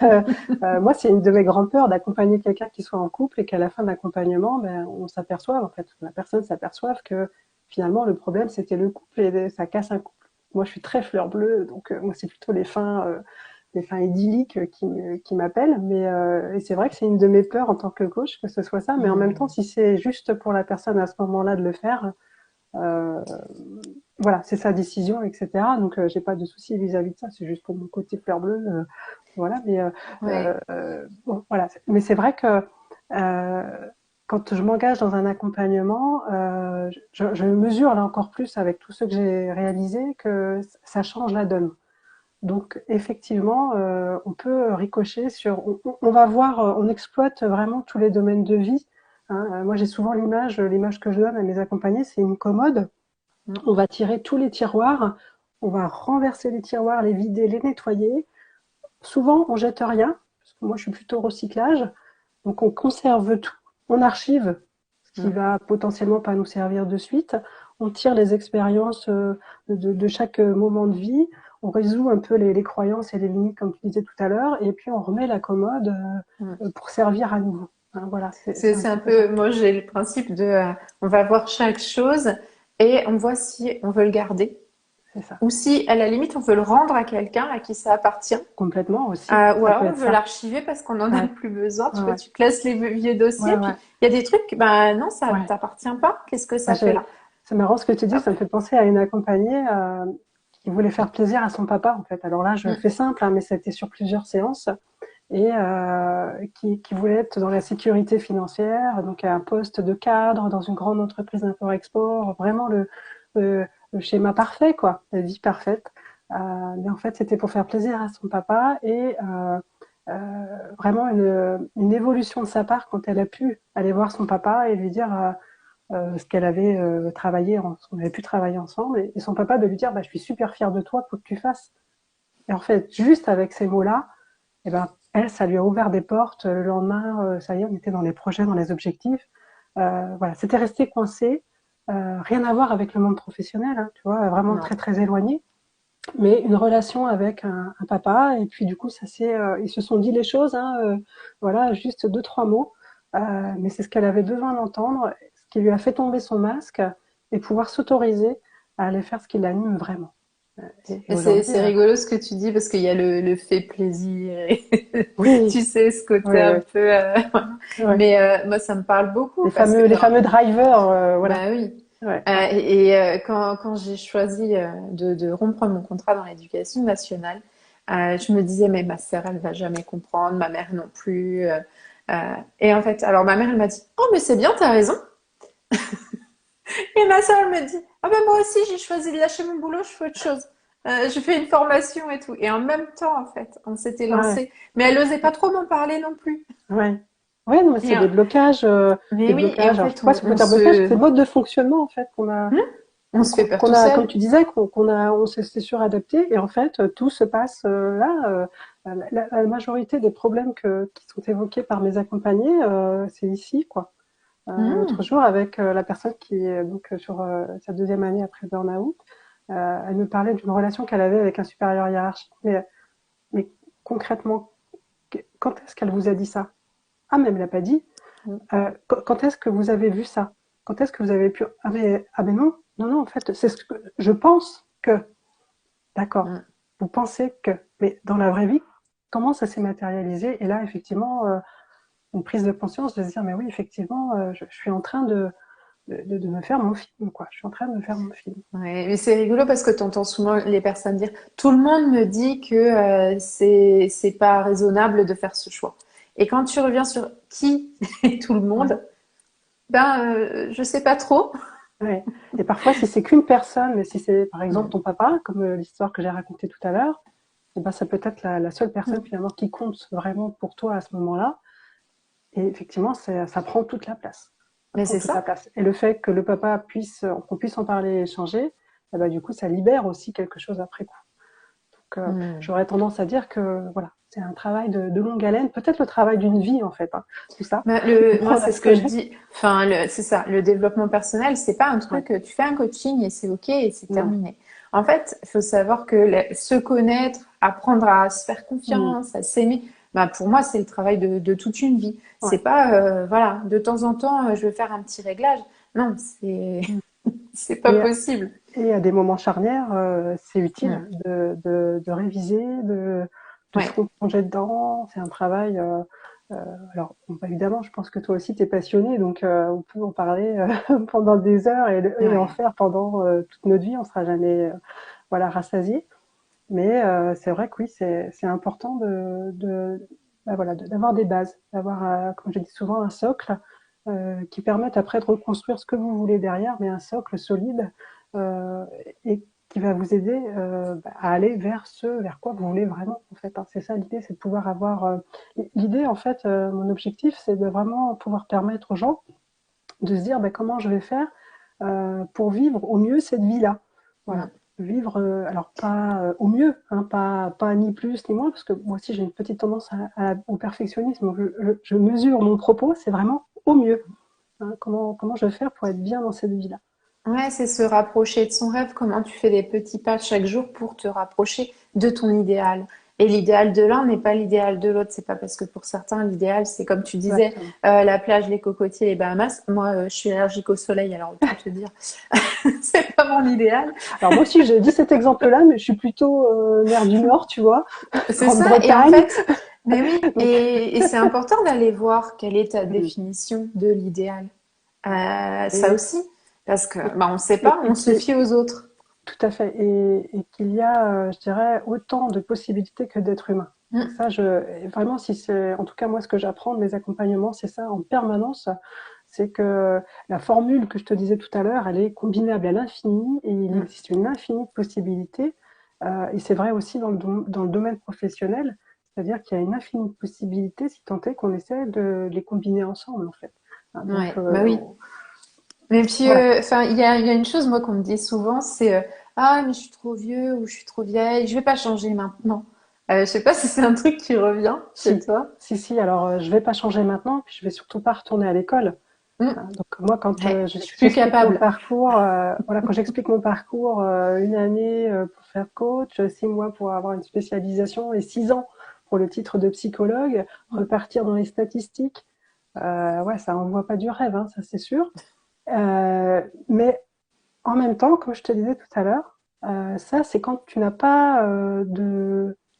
euh, moi, c'est une de mes grandes peurs d'accompagner quelqu'un qui soit en couple et qu'à la fin de l'accompagnement, ben, on s'aperçoive, en fait, la personne s'aperçoive que finalement, le problème, c'était le couple et ça casse un couple. Moi, je suis très fleur bleue, donc moi, c'est plutôt les fins idylliques qui m'appellent. Mais et c'est vrai que c'est une de mes peurs en tant que coach que ce soit ça. Mais en même temps, Hmm. si c'est juste pour la personne à ce moment-là de le faire, euh, voilà, c'est sa décision, etc. Donc, j'ai pas de souci vis-à-vis de ça. C'est juste pour mon côté fleur bleue, voilà. Mais Ouais. bon, voilà. Mais c'est vrai que euh, quand je m'engage dans un accompagnement, je mesure là encore plus avec tout ce que j'ai réalisé que ça change la donne. Donc effectivement, on peut ricocher sur. On va voir, on exploite vraiment tous les domaines de vie. Hein. Moi, j'ai souvent l'image que je donne à mes accompagnés, c'est une commode. Hmm. On va tirer tous les tiroirs, on va renverser les tiroirs, les vider, les nettoyer. Souvent, on jette rien, parce que moi, je suis plutôt recyclage. Donc, on conserve tout, on archive ce qui Hmm. va potentiellement pas nous servir de suite. On tire les expériences de chaque moment de vie. On résout un peu les croyances et les limites, comme tu disais tout à l'heure, et puis on remet la commode Hmm. pour servir à nouveau. Hein, voilà, c'est un C'est un petit peu ça. peu, moi j'ai le principe de, on va voir chaque chose et on voit si on veut le garder C'est ça. ou si à la limite on veut le rendre à quelqu'un à qui ça appartient. Complètement aussi. Ou Ça peut alors on être veut ça. l'archiver parce qu'on n'en a Ouais, plus besoin. ouais, Tu vois, ouais, tu classes les vieux dossiers, ouais, puis ouais. il y a des trucs, bah non, ça Ouais. t'appartient pas. Qu'est-ce que Moi, ça fait là? c'est marrant ce que tu dis, Hop. ça me fait penser à une accompagnée qui voulait faire plaisir à son papa, en fait. Alors là, je Mm. fais simple, hein, mais c'était sur plusieurs séances, et qui voulait être dans la sécurité financière, donc à un poste de cadre dans une grande entreprise d'import-export, vraiment le schéma parfait, quoi, la vie parfaite. Mais en fait, c'était pour faire plaisir à son papa et vraiment une évolution de sa part quand elle a pu aller voir son papa et lui dire ce qu'elle avait travaillé, on avait pu travailler ensemble, et son papa de lui dire, bah, je suis super fière de toi, quoi que tu fasses. Et en fait, juste avec ces mots-là, eh ben, elle, ça lui a ouvert des portes. Le lendemain, ça y est, on était dans les projets, dans les objectifs. Voilà, c'était resté coincé. Rien à voir avec le monde professionnel, hein, tu vois, vraiment Non. très très éloigné, mais une relation avec un papa. Et puis du coup, ils se sont dit les choses, hein, voilà, juste deux trois mots, mais c'est ce qu'elle avait besoin d'entendre, ce qui lui a fait tomber son masque et pouvoir s'autoriser à aller faire ce qui l'anime vraiment. Et Et aujourd'hui, c'est rigolo ce que tu dis parce qu'il y a le fait plaisir et oui, tu sais ce côté oui, un oui, peu. ouais. Mais moi ça me parle beaucoup parce que Les fameux drivers, voilà. bah oui. Ouais, ouais. Quand j'ai choisi de rompre mon contrat dans l'éducation nationale, je me disais, mais ma sœur, elle va jamais comprendre, ma mère non plus. Et en fait, alors ma mère, elle m'a dit, oh, mais c'est bien, t'as raison. Et ma sœur, elle me dit, ah ben moi aussi, j'ai choisi de lâcher mon boulot, je fais autre chose. Je fais une formation et tout. Et en même temps, en fait, on s'était Ouais, lancé. Mais elle osait pas trop m'en parler non plus. ouais. Ouais, non, mais c'est Et, mais des oui, et en blocages. Alors, fait, c'est quoi ce côté blocage? C'est le mode de fonctionnement, en fait, hmm, on se fait peur tout comme seul. tu disais, on s'est suradapté. Et en fait, tout se passe là. La majorité des problèmes qui sont évoqués par mes accompagnés, c'est ici, quoi. L'autre Hmm. jour, avec la personne qui est donc sur sa deuxième année après le burn-out, elle me parlait d'une relation qu'elle avait avec un supérieur hiérarchique. Mais concrètement, quand est-ce qu'elle vous a dit ça? Ah, mais elle me l'a pas dit. Quand est-ce que vous avez vu ça? Quand est-ce que vous avez pu... ah mais non, non, non, en fait, c'est ce que je pense que... D'accord, Hmm. vous pensez que... Mais dans la vraie vie, comment ça s'est matérialisé? Et là, effectivement, une prise de conscience de se dire, mais oui, effectivement, je suis en train de me faire mon film, quoi. Je suis en train de me faire mon film. Ouais, mais c'est rigolo parce que tu entends souvent les personnes dire, tout le monde me dit que c'est pas raisonnable de faire ce choix. Et quand tu reviens sur qui est tout le Ouais. monde, ben je sais pas trop. Ouais. Et parfois, si c'est qu'une personne, mais si c'est par exemple ton papa, comme l'histoire que j'ai racontée tout à l'heure, et ben ça peut être la seule personne finalement qui compte vraiment pour toi à ce moment-là. Et effectivement, ça prend toute la place. Ça Mais prend c'est toute la ça. place. Et le fait que le papa qu'on puisse en parler et échanger, eh ben, du coup, ça libère aussi quelque chose après coup. Donc, Hmm. j'aurais tendance à dire que voilà, c'est un travail de longue haleine, peut-être le travail d'une vie en fait, hein, tout ça. Bah, moi, Apprendre à c'est se ce que je connaître. dis. Enfin, c'est ça. Le développement personnel, c'est pas un Ouais. truc, tu fais un coaching et c'est OK et c'est Non. terminé. En fait, il faut savoir que se connaître, apprendre à se faire Mm. confiance, à s'aimer, bah, pour moi, c'est le travail de toute une vie. C'est Ouais. pas, voilà, de temps en temps, je vais faire un petit réglage. Non, Mm. c'est pas Et, possible. et à des moments charnières, c'est utile Mm. de réviser, de se Ouais, replonger dedans. C'est un travail. Euh, alors, bon, bah, évidemment, je pense que toi aussi, tu es passionné, donc on peut en parler pendant des heures et en ouais. faire pendant toute notre vie. On sera jamais voilà, rassasié. Mais c'est vrai que oui, c'est important bah, voilà, d'avoir des bases, d'avoir, comme je dis souvent, un socle qui permette après de reconstruire ce que vous voulez derrière, mais un socle solide euh, et qui va vous aider bah, à aller vers vers quoi vous voulez vraiment. En fait, hein. C'est ça l'idée, c'est de pouvoir avoir. L'idée, en fait, mon objectif, c'est de vraiment pouvoir permettre aux gens de se dire bah, comment je vais faire pour vivre au mieux cette vie-là. Voilà. Mm. Vivre, alors pas au mieux, hein, pas ni plus ni moins, parce que moi aussi j'ai une petite tendance au perfectionnisme. Donc je mesure mon propos, c'est vraiment au mieux. Hein, comment je vais faire pour être bien dans cette vie-là. Ouais, c'est se rapprocher de son rêve. Comment tu fais des petits pas chaque jour pour te rapprocher de ton idéal. Et l'idéal de l'un n'est pas l'idéal de l'autre. C'est pas parce que pour certains, l'idéal, c'est comme tu disais, Exactement. la plage, les cocotiers, les Bahamas. Moi, je suis allergique au soleil, alors autant te dire, c'est pas mon idéal. Alors moi aussi j'ai dit cet exemple-là, mais je suis plutôt mer du Nord, tu vois, C'est ça. Et en Grande-Bretagne. fait, mais oui, Donc et c'est important d'aller voir quelle est ta mm, définition de l'idéal. Ça et, aussi, parce que et, bah, on sait pas, et on se qui fie aux autres. Tout à fait, et qu'il y a, je dirais, autant de possibilités que d'êtres humains. Et Mm. ça, et vraiment, si c'est, en tout cas moi, ce que j'apprends de mes accompagnements, c'est ça en permanence, c'est que la formule que je te disais tout à l'heure, elle est combinable à l'infini, et il Mm. existe une infinie de possibilités. Et c'est vrai aussi dans le domaine professionnel, c'est-à-dire qu'il y a une infinie de possibilités si tant est qu'on essaie de les combiner ensemble, en fait. Hein, donc, Ouais, bah oui. Mais puis, voilà. enfin, il y a une chose, moi, qu'on me dit souvent, c'est ah, mais je suis trop vieux ou je suis trop vieille, je vais pas changer maintenant. Je sais pas si c'est un truc qui revient chez Si, toi. si, alors je vais pas changer maintenant, puis je vais surtout pas retourner à l'école. Mm. Hein, donc moi, quand Ouais, je suis plus j'explique mon capable. parcours, voilà, quand j'explique mon parcours, une année pour faire coach, 6 mois pour avoir une spécialisation et 6 ans pour le titre de psychologue, repartir dans les statistiques, ouais, ça envoie pas du rêve, hein, ça c'est sûr. Mais en même temps, comme je te disais tout à l'heure, ça c'est quand tu n'as pas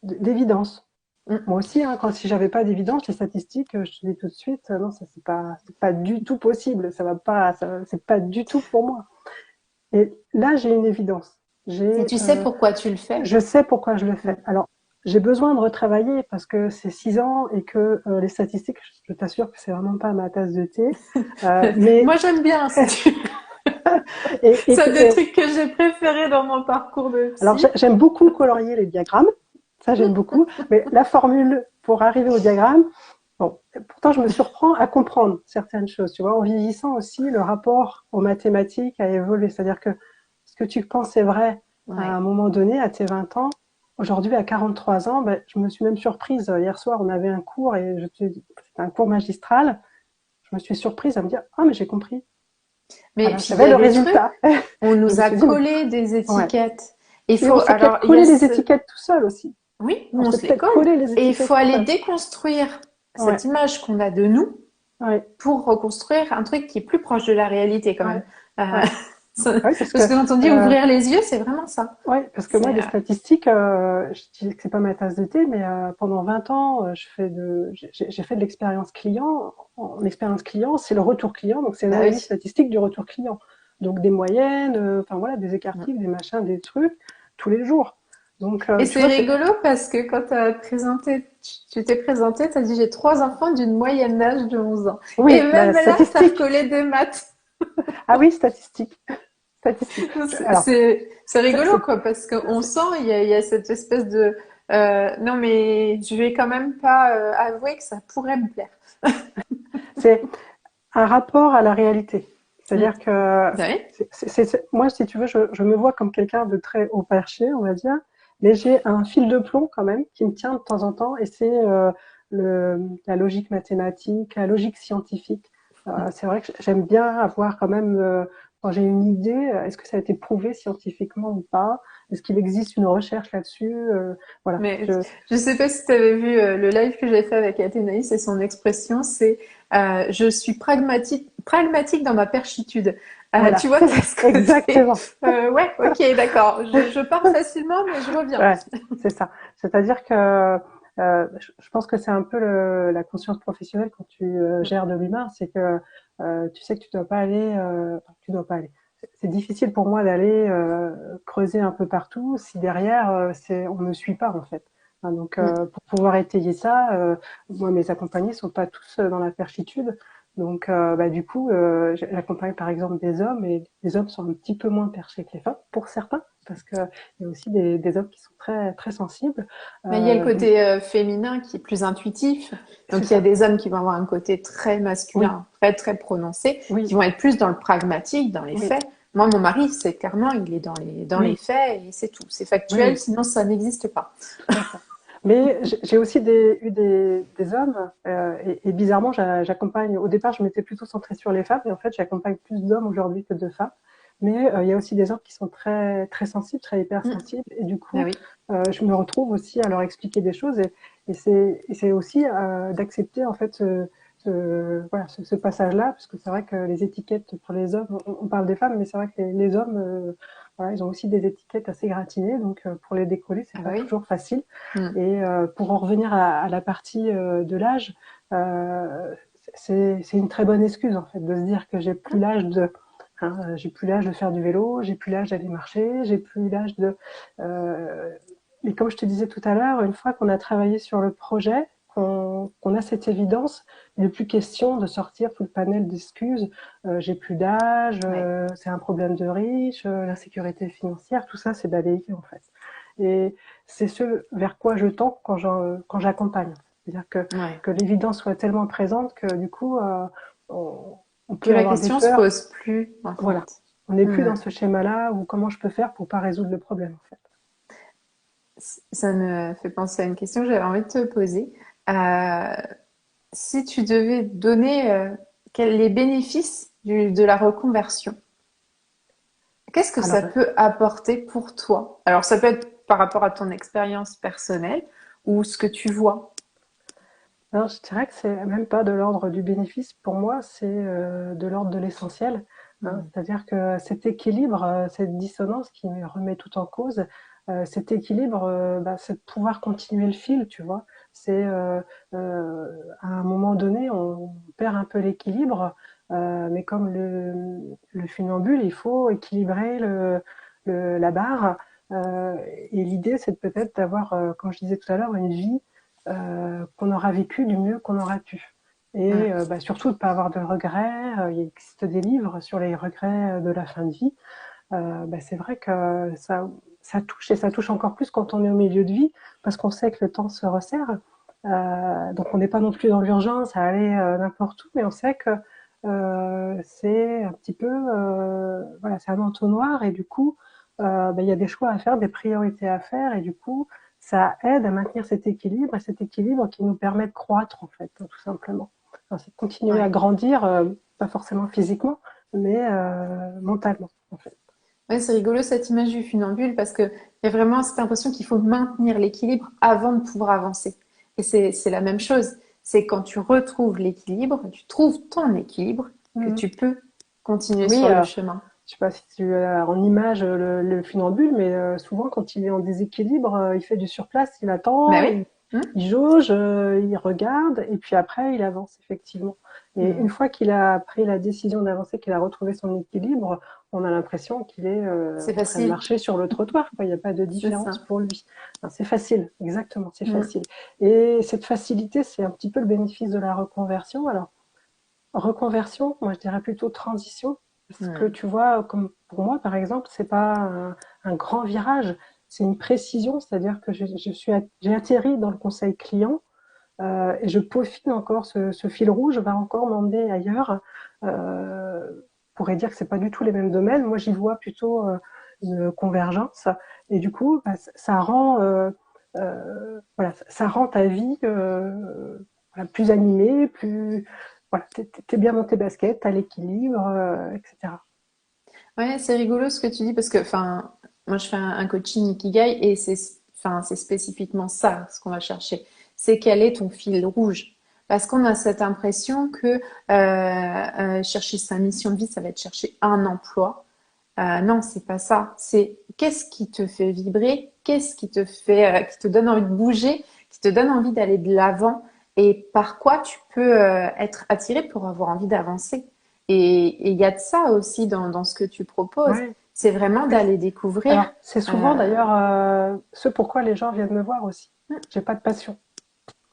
d'évidence. Mm. Moi aussi, hein, si j'avais pas d'évidence, les statistiques, je te dis tout de suite, non, ça c'est pas du tout possible, ça va pas, c'est pas du tout pour moi. Et là, j'ai une évidence. Et tu sais pourquoi tu le fais? Je sais pourquoi je le Mm. fais. Alors, j'ai besoin de retravailler parce que c'est 6 ans et que les statistiques, je t'assure que c'est vraiment pas ma tasse de thé. Mais Moi, j'aime bien, si tu... et, et, C'est un des et- trucs que j'ai préféré dans mon parcours de alors psy. j'aime beaucoup colorier les diagrammes, ça j'aime beaucoup. Mais la formule pour arriver au diagramme, bon, pourtant, je me surprends à comprendre certaines choses. Tu vois, en vieillissant aussi, le rapport aux mathématiques a évolué. C'est-à-dire que ce que tu pensais vrai à Ouais. un moment donné, à tes 20 ans, aujourd'hui, à 43 ans, ben, je me suis même surprise. Hier soir, on avait un cours et c'était un cours magistral. Je me suis surprise à me dire, ah, mais j'ai compris. Mais Voilà, puis, il y j'avais a le des trucs, résultat. on Je me nous a suis dit, mais collé des ouais. étiquettes. Il Et on faut, s'est peut-être alors, il y collé a les ce, étiquettes tout seul aussi. oui, On on s'est se les peut-être colle. collé les Et il faut étiquettes tout aller seul. déconstruire cette Ouais, image qu'on a de nous ouais, pour reconstruire un truc qui est plus proche de la réalité quand même. ouais, Euh, ouais. Oui, parce que Parce que quand on dit euh, ouvrir les yeux, c'est vraiment ça. ouais, parce que moi, C'est, les statistiques, je dis que c'est pas ma tasse de thé, mais pendant 20 ans, j'ai fait de l'expérience client. En expérience client, c'est le retour client, donc c'est une bah oui. analyse statistique du retour client. Donc des moyennes, enfin voilà, des écartifs, des machins, des trucs, tous les jours. Donc Et tu c'est vois, c'est rigolo parce que quand tu t'es présenté, tu as dit j'ai 3 enfants d'une moyenne d'âge de 11 ans. Et oui, même bah, là, tu as statistique. recollé des maths. Ah oui, statistique, statistique. Alors, C'est rigolo c'est quoi, parce qu'on sent il y a cette espèce de non mais je vais quand même pas avouer que ça pourrait me plaire. c'est un rapport à la réalité. Mm. C'est-à-dire que Oui. moi, si tu veux, je me vois comme quelqu'un de très haut perché, on va dire, mais j'ai un fil de plomb quand même qui me tient de temps en temps, et c'est la logique mathématique, la logique scientifique. C'est vrai que j'aime bien avoir quand même, quand j'ai une idée, est-ce que ça a été prouvé scientifiquement ou pas? Est-ce qu'il existe une recherche là-dessus? Voilà. Mais je sais pas si tu avais vu le live que j'ai fait avec Athénaïs et son expression, c'est je suis pragmatique dans ma perchitude. Voilà, Tu vois, t'as ce côté. exactement. Ouais, ok, d'accord. Je pars facilement, mais je reviens. Ouais, c'est ça. C'est-à-dire que je pense que c'est un peu la conscience professionnelle quand tu gères de l'humain, c'est que tu sais que tu dois pas aller, enfin, tu dois pas aller. C'est difficile pour moi d'aller creuser un peu partout si derrière on ne suit pas en fait. Hein, donc Mm. pour pouvoir étayer ça, moi mes accompagnés sont pas tous dans la perchitude. Donc bah, du coup, j'accompagne par exemple des hommes et les hommes sont un petit peu moins perchés que les femmes pour certains parce que il y a aussi des hommes qui sont très, très sensibles. Mais il y a le Donc, côté féminin qui est plus intuitif. c'est Donc il y a ça. des hommes qui vont avoir un côté très Oui, masculin, très très prononcé, oui, qui vont être plus dans le pragmatique, dans les oui, faits. Moi, mon mari, c'est clairement, il est dans les oui, faits et c'est tout. C'est oui, factuel, oui, sinon ça n'existe pas. tout à fait. Mais j'ai aussi eu des hommes, et bizarrement, j'accompagne, au départ, je m'étais plutôt centrée sur les femmes, et en fait, j'accompagne plus d'hommes aujourd'hui que de femmes. Mais il y a aussi des hommes qui sont très, très sensibles, très Mm. hypersensibles, et du Ah coup, oui. je me retrouve aussi à leur expliquer des choses, et c'est aussi d'accepter en fait voilà, ce passage-là, parce que c'est vrai que les étiquettes pour les hommes, on parle des femmes, mais c'est vrai que les hommes, voilà, ils ont aussi des étiquettes assez gratinées, donc pour les décoller, c'est Ah pas bah oui. toujours facile. Mm. Et pour en revenir à la partie de l'âge, euh, c'est une très bonne excuse en fait de se dire que j'ai plus l'âge de j'ai plus l'âge de faire du vélo, j'ai plus l'âge d'aller marcher, j'ai plus l'âge de. Euh, et comme je te disais tout à l'heure, une fois qu'on a travaillé sur le projet, qu'on a cette évidence, il n'est plus question de sortir tout le panel d'excuses. J'ai plus d'âge, Ouais. c'est un problème de riche, l'insécurité financière, tout ça, c'est balayé en fait. Et c'est ce vers quoi je tends quand j'accompagne. C'est-à-dire Ouais. que l'évidence soit tellement présente que du coup, on, on Que peut la avoir des question se peurs. pose plus, en Voilà. fait. On n'est plus Mm. dans ce schéma-là où comment je peux faire pour pas résoudre le problème, en fait. Ça me fait penser à une question que j'avais envie de te poser. Euh, Si tu devais donner les bénéfices de la reconversion, qu'est-ce que ça Alors, peut apporter pour toi? Alors, ça peut être par rapport à ton expérience personnelle ou ce que tu vois. alors, je dirais que c'est même pas de l'ordre du bénéfice. Pour moi, c'est de l'ordre de l'essentiel. Hein. Mm. C'est-à-dire que cet équilibre, cette dissonance qui me remet tout en cause, cet équilibre, bah, c'est de pouvoir continuer le fil, tu vois. C'est à un moment donné, on perd un peu l'équilibre, mais comme le funambule, il faut équilibrer la barre. Et l'idée, c'est peut-être d'avoir, comme je disais tout à l'heure, une vie qu'on aura vécu du mieux qu'on aura pu. Et Mm. bah, surtout de ne pas avoir de regrets. Il existe des livres sur les regrets de la fin de vie. Bah, c'est vrai que ça touche et ça touche encore plus quand on est au milieu de vie parce qu'on sait que le temps se resserre. Donc on n'est pas non plus dans l'urgence à aller n'importe où, mais on sait que c'est un petit peu, voilà, c'est un entonnoir et du coup, bah, il y a des choix à faire, des priorités à faire et du coup, ça aide à maintenir cet équilibre et cet équilibre qui nous permet de croître en fait, tout simplement. Enfin, c'est de continuer à Ouais. grandir, pas forcément physiquement, mais mentalement en fait. Ouais, c'est rigolo cette image du funambule parce que il y a vraiment cette impression qu'il faut maintenir l'équilibre avant de pouvoir avancer. Et c'est la même chose. C'est quand tu retrouves l'équilibre, tu trouves ton équilibre, que Mmh. tu peux continuer Oui, sur le chemin. je sais pas si tu as en image le funambule, mais souvent quand il est en déséquilibre, il fait du surplace, il Bah attend, oui. Hmm. il jauge, il regarde, et puis après il avance effectivement. Et une Hmm. fois qu'il a pris la décision d'avancer, qu'il a retrouvé son équilibre, on a l'impression qu'il est C'est en train de facile, marcher sur le trottoir, quoi. Il n'y a pas de c'est différence ça. pour lui. Enfin, c'est facile, exactement, c'est Hmm. facile. Et cette facilité, c'est un petit peu le bénéfice de la reconversion. Alors, reconversion, moi je dirais plutôt transition, parce que Hmm. tu vois, comme pour moi par exemple, c'est pas un grand virage, c'est une précision, c'est-à-dire que j'ai atterri dans le conseil client et je peaufine encore ce fil rouge, va encore m'emmener ailleurs. On pourrait dire que c'est pas du tout les mêmes domaines. Moi, j'y vois plutôt une convergence, et du coup, bah, ça rend, voilà, ça rend ta vie voilà, plus animée, plus, voilà, t'es bien dans tes baskets, t'as l'équilibre, etc. Ouais, c'est rigolo ce que tu dis parce que, enfin, moi je fais un coaching Ikigai et enfin, c'est spécifiquement ça ce qu'on va chercher. C'est quel est ton fil rouge? Parce qu'on a cette impression que chercher sa mission de vie, ça va être chercher un emploi. Non, c'est pas ça. C'est qu'est-ce qui te fait vibrer, qu'est-ce qui te fait, qui te donne envie de bouger, qui te donne envie d'aller de l'avant, et par quoi tu peux être attiré pour avoir envie d'avancer. Et il y a de ça aussi dans ce que tu proposes. Ouais. C'est vraiment Oui. d'aller découvrir. Alors, c'est souvent Euh, d'ailleurs ce pourquoi les gens viennent me voir aussi. J'ai pas de passion.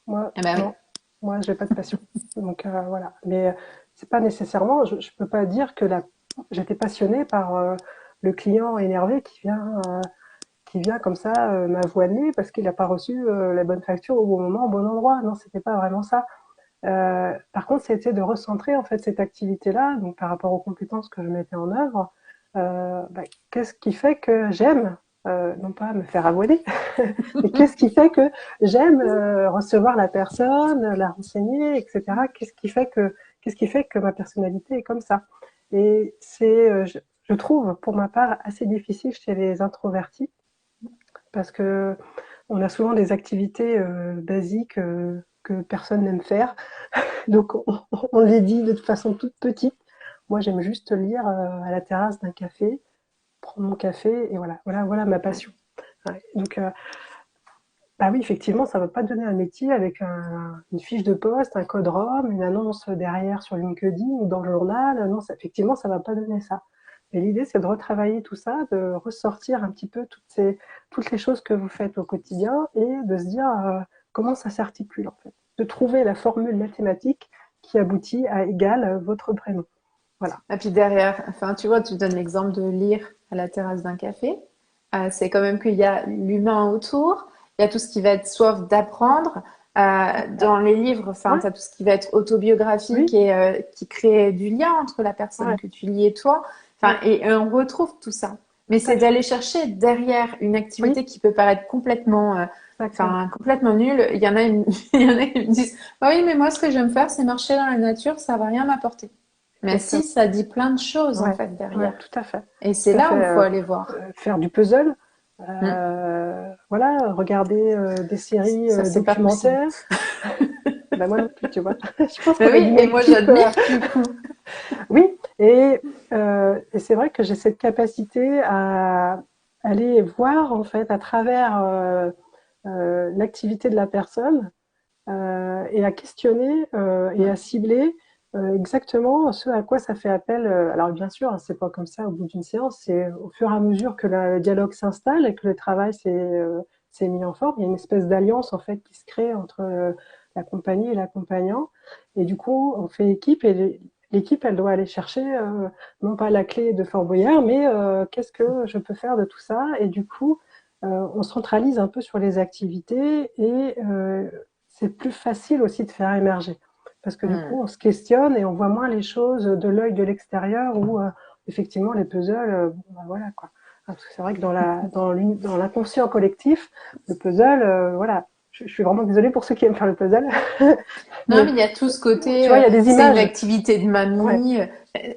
Moi, ah bah oui. non. Moi, j'ai pas de passion. Donc voilà. Mais c'est pas nécessairement. Je peux pas dire que j'étais passionnée par le client énervé qui vient comme ça m'avoiner parce qu'il n'a pas reçu la bonne facture au bon moment, au bon endroit. Non, c'était pas vraiment ça. Par contre, c'était de recentrer en fait cette activité-là, donc par rapport aux compétences que je mettais en œuvre. Bah, qu'est-ce qui fait que j'aime, non pas me faire avoiner, mais qu'est-ce qui fait que j'aime recevoir la personne, la renseigner, etc. Qu'est-ce qui fait que ma personnalité est comme ça? Et c'est, je trouve, pour ma part, assez difficile chez les introvertis parce que on a souvent des activités basiques que personne n'aime faire. Donc on les dit de façon toute petite. Moi, j'aime juste lire à la terrasse d'un café, prendre mon café et voilà ma passion. Ouais. Donc bah oui, effectivement, ça va pas donner un métier avec une fiche de poste, un code ROM, une annonce derrière sur LinkedIn ou dans le journal. Non, effectivement, ça va pas donner ça. Et l'idée, c'est de retravailler tout ça, de ressortir un petit peu toutes les choses que vous faites au quotidien et de se dire comment ça s'articule en fait. De trouver la formule mathématique qui aboutit à égal votre prénom. Voilà. Et puis derrière, enfin, tu vois, tu donnes l'exemple de lire à la terrasse d'un café. C'est quand même qu'il y a l'humain autour, il y a tout ce qui va être soif d'apprendre. Dans les livres, enfin, Ouais, tu as tout ce qui va être autobiographique oui, et qui crée du lien entre la personne ouais, que tu lis et toi. Enfin, ouais, et on retrouve tout ça. Mais tout c'est à fait. d'aller chercher derrière une Oui, activité qui peut paraître complètement, exactement. enfin, complètement nulle. Il y en a, il y en a qui me disent, ah oui, mais moi, ce que j'aime faire, c'est marcher dans la nature, ça va rien m'apporter. Mais si, Exactement. ça dit plein de choses en Ouais, fait ouais, derrière. tout à fait. Et c'est Tout à là où il fait. faut aller voir. Faire du puzzle, Hmm. voilà, regarder des séries Ça, c'est pas possible. documentaires. Ben moi non plus, tu vois. Je pense Mais qu'on a oui, du et même moi type. j'admire du coup. Oui, et c'est vrai que j'ai cette capacité à aller voir en fait à travers l'activité de la personne et à questionner et Hmm. à cibler exactement ce à quoi ça fait appel. Alors bien sûr, hein, c'est pas comme ça au bout d'une séance, c'est au fur et à mesure que le dialogue s'installe et que le travail s'est mis en forme, il y a une espèce d'alliance en fait qui se crée entre la compagnie et l'accompagnant. Et du coup, on fait équipe et l'équipe, elle doit aller chercher non pas la clé de Fort Boyard, mais qu'est-ce que je peux faire de tout ça. Et du coup, on centralise un peu sur les activités et c'est plus facile aussi de faire émerger. Parce que du coup, Hmm. on se questionne et on voit moins les choses de l'œil de l'extérieur où effectivement les puzzles, bon, ben voilà quoi. Parce que c'est vrai que dans l'inconscient collectif, le puzzle, voilà, je suis vraiment désolée pour ceux qui aiment faire le puzzle, Non, mais mais il y a tout ce tu côté, vois, il y a des c'est une images. activité de Ouais, mamie.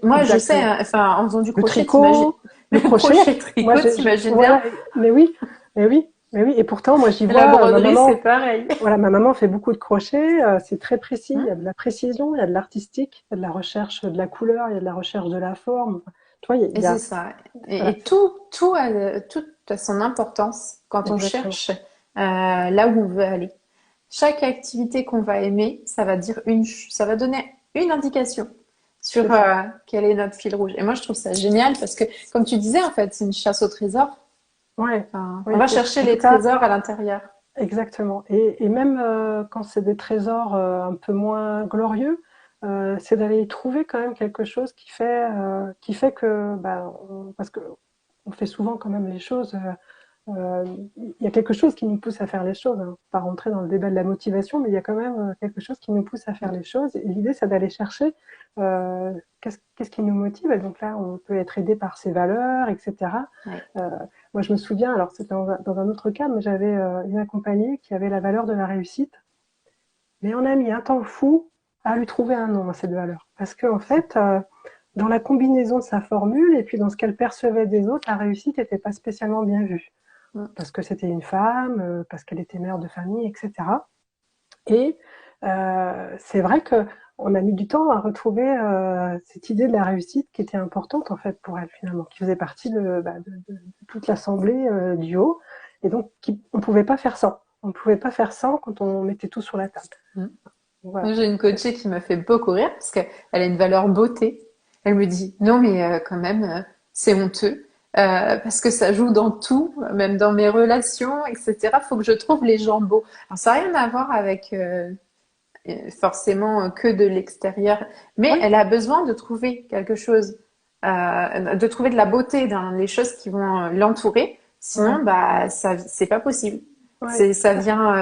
Moi, je sais, exactement. hein, enfin, en faisant du Le crochet, t'imagines, tricot, le le crochet. crochet Moi, tricot, t'imagines bien. voilà, mais oui, mais oui, mais oui. Et pourtant, moi, j'y La vois ma broderie, c'est maman. pareil. Voilà, ma maman fait beaucoup de crochet, c'est très précis, il y Hmm. a de la précision, il y a de l'artistique, il y a de la recherche de la couleur, il y a de la recherche de la forme. Tu vois, Et c'est ça. voilà, Et tout a son importance quand on exactement. cherche là où on veut aller. Chaque activité qu'on va aimer, ça va donner une indication C'est sur ça. quel est notre fil rouge. Et moi, je trouve ça génial parce que, comme tu disais, en fait, c'est une chasse au trésor. Ouais, Enfin, on oui. va chercher En tout les cas, trésors à l'intérieur. exactement. Et même quand c'est des trésors un peu moins glorieux, c'est d'aller y trouver quand même quelque chose qui fait que, bah, parce que on fait souvent quand même les choses. Il y a quelque chose qui nous pousse à faire les choses, hein. Pas rentrer dans le débat de la motivation, mais il y a quand même quelque chose qui nous pousse à faire les choses. Et l'idée, c'est d'aller chercher qu'est-ce qui nous motive. Et donc là, on peut être aidé par ses valeurs, etc. Ouais. Euh, Moi, je me souviens, alors c'était dans un autre cas, mais j'avais une accompagnée qui avait la valeur de la réussite. Mais on a mis un temps fou à lui trouver un nom à cette valeur. Parce qu'en fait, dans la combinaison de sa formule et puis dans ce qu'elle percevait des autres, la réussite n'était pas spécialement bien vue Mm. parce que c'était une femme, parce qu'elle était mère de famille, etc. Et c'est vrai que on a mis du temps à retrouver cette idée de la réussite qui était importante en fait pour elle finalement, qui faisait partie de toute l'assemblée du haut, et donc on pouvait pas faire sans. On pouvait pas faire sans quand on mettait tout sur la table. Mm. Voilà. Moi, j'ai une coachée qui me fait beaucoup rire parce qu'elle a une valeur beauté. Elle me dit, non, mais quand même, c'est honteux. Parce que ça joue dans tout, même dans mes relations, etc. Faut que je trouve les gens beaux. Alors, ça n'a rien à voir avec forcément que de l'extérieur, mais Ouais, elle a besoin de trouver quelque chose, de trouver de la beauté dans les choses qui vont l'entourer. Sinon, ouais, bah, ça, c'est pas possible. ouais. Ça vient,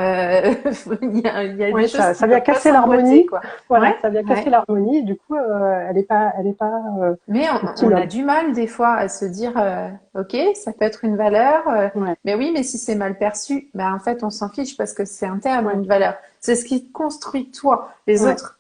il y a des Oui, choses qui ça vient peuvent pas casser s'emboîter, l'harmonie. quoi. Ouais, Voilà, ça vient casser ouais. l'harmonie. Et du coup, elle est pas Mais on a optimum. du mal des fois à se dire, ok, ça peut être une valeur, Ouais, mais oui, mais si c'est mal perçu, ben en fait on s'en fiche parce que c'est interne ouais, une valeur. C'est ce qui te construit toi. Les ouais. autres,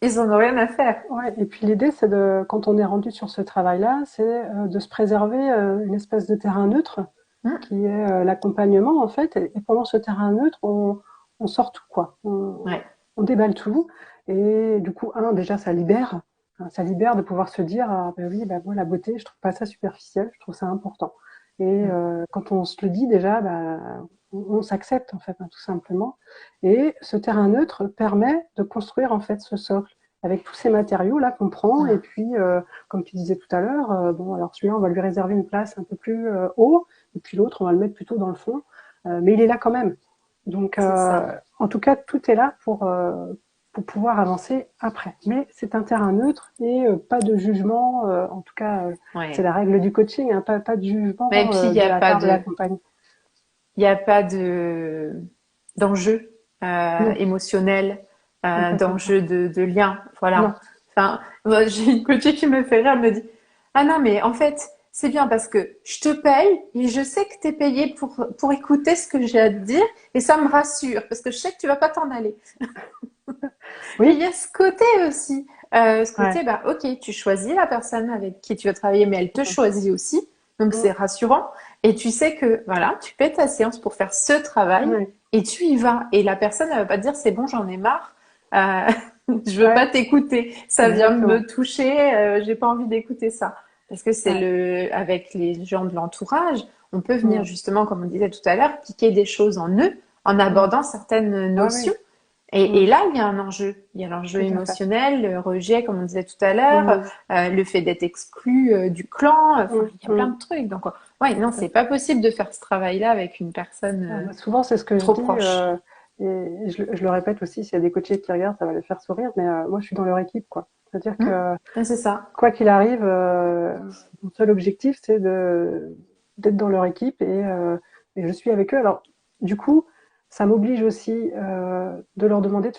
ils en ont rien à faire. Ouais, et puis l'idée, c'est de, quand on est rendu sur ce travail-là, c'est de se préserver une espèce de terrain neutre Hmm. qui est l'accompagnement en fait. Et pendant ce terrain neutre, on sort tout quoi. Ouais. On déballe tout. Et du coup, déjà, ça libère. Hein, ça libère de pouvoir se dire, ah, ben oui, ben moi, la beauté, je trouve pas ça superficiel, je trouve ça important. Et Hmm. quand on se le dit déjà, ben, on s'accepte en fait, hein, tout simplement. Et ce terrain neutre permet de construire en fait ce socle avec tous ces matériaux là qu'on prend. Et Hmm. puis, comme tu disais tout à l'heure, bon, alors celui-là, on va lui réserver une place un peu plus haut, et puis l'autre, on va le mettre plutôt dans le fond. Mais il est là quand même. Donc, C'est ça. en tout cas, tout est là pour pouvoir avancer après. Mais c'est un terrain neutre et pas de jugement. En tout cas, c'est Ouais. la règle du coaching, hein, pas de Mais jugement puis de la part de la compagnie. il y a pas de d'enjeu Non, émotionnel, complètement pas. d'enjeu de lien. Non, Voilà. Enfin, moi, j'ai une coachée qui me fait rire. Elle me dit, ah non, mais en fait, c'est bien parce que je te paye et je sais que tu es payé pour écouter ce que j'ai à te dire et ça me rassure parce que je sais que tu vas pas t'en aller. Et il oui, y a ce côté aussi, ce ouais, côté, bah, ok, tu choisis la personne avec qui tu vas travailler, mais elle te ouais, choisit aussi, donc mm, c'est rassurant. Et tu sais que, voilà, tu paies ta séance pour faire ce travail ouais, et tu y vas. Et la personne, elle va pas te dire, c'est bon, j'en ai marre, je veux ouais, pas t'écouter, ça vient exactement. me toucher, j'ai pas envie d'écouter ça. Parce que c'est Ouais, avec les gens de l'entourage, on peut venir mm, justement, comme on disait tout à l'heure, piquer des choses en eux en mm, abordant certaines ouais, notions. oui, mm, Et là, il y a un enjeu. Il y a l'enjeu tout à fait. émotionnel, le rejet, comme on disait tout à l'heure, Mm, le fait d'être exclu du clan. Enfin, mm, il y a plein mm, de trucs. Donc, ouais, non, tout à c'est fait. pas possible de faire ce travail-là avec une personne Ah, moi, souvent, c'est ce que je trop dis, proche. et je le répète aussi, s'il y a des coachés qui regardent, ça va les faire sourire, mais moi, je suis dans leur équipe, quoi. C'est-à-dire que, Ouais, c'est ça. quoi qu'il arrive, mon seul objectif, c'est d'être dans leur équipe et je suis avec eux. Alors, du coup, ça m'oblige aussi de leur demander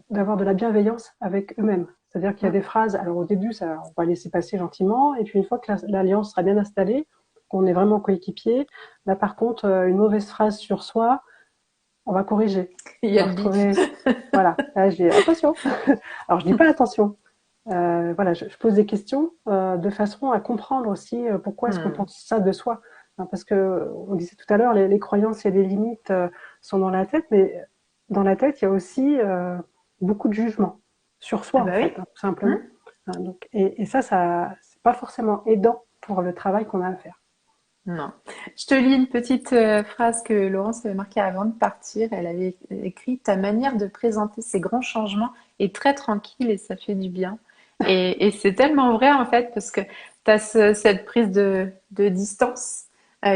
d'avoir de la bienveillance avec eux-mêmes. C'est-à-dire qu'il y a Mm. des phrases, alors au début, ça, on va laisser passer gentiment, et puis une fois que l'alliance sera bien installée, qu'on est vraiment coéquipiers, là par contre, une mauvaise phrase sur soi, on va corriger. Il y On a va le bip. retrouver, voilà, là je dis attention. Alors je dis pas attention. Voilà, je pose des questions de façon à comprendre aussi pourquoi est-ce qu'on Mm. pense ça de soi. Hein, parce que on disait tout à l'heure, les croyances et les limites sont dans la tête, mais dans la tête, il y a aussi beaucoup de jugement sur Ah soi en bah oui. fait, hein, tout Mm. simplement. Hein, donc, et ça, c'est pas forcément aidant pour le travail qu'on a à faire. Non. Je te lis une petite phrase que Laurence avait marquée avant de partir. Elle avait écrit: Ta manière de présenter ces grands changements est très tranquille et ça fait du bien. Et c'est tellement vrai en fait, parce que tu as cette prise de distance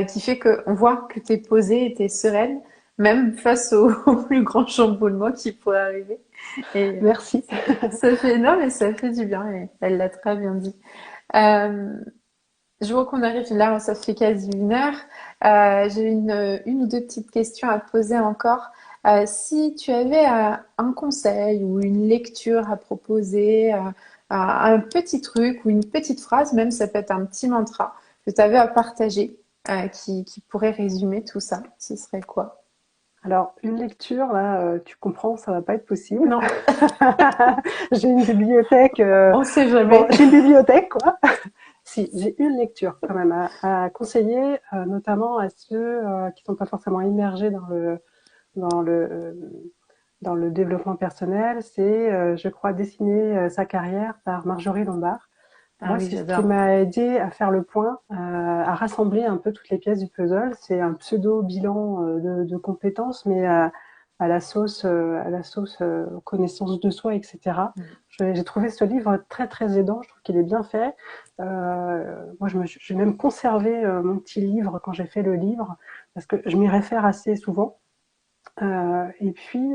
qui fait qu'on voit que tu es posée et tu es sereine, même face au, au plus grand chamboulement qui pourrait arriver. Et Merci. ça fait, non, mais ça fait du bien et elle l'a très bien dit. Euh, je vois qu'on arrive là, ça fait quasi une heure. J'ai une ou deux petites questions à te poser encore. Si tu avais un conseil ou une lecture à proposer, un petit truc ou une petite phrase, même ça peut être un petit mantra que tu avais à partager, qui pourrait résumer tout ça, ce serait quoi? Alors, une lecture, là, tu comprends, ça va pas être possible. Non, J'ai une bibliothèque, on sait bon, jamais. j'ai une bibliothèque, quoi. Si, j'ai une lecture quand même à conseiller, notamment à ceux qui sont pas forcément immergés dans le, dans le développement personnel. C'est, je crois, Dessiner sa carrière par Marjorie Lombard. Ah Moi, oui, c'est ce qui j'adore. m'a aidé à faire le point, à rassembler un peu toutes les pièces du puzzle. C'est un pseudo bilan de compétences, mais à la sauce connaissance de soi, etc. Mm. J'ai trouvé ce livre très très aidant. Je trouve qu'il est bien fait. Moi, j'ai même conservé mon petit livre quand j'ai fait le livre parce que je m'y réfère assez souvent. Et puis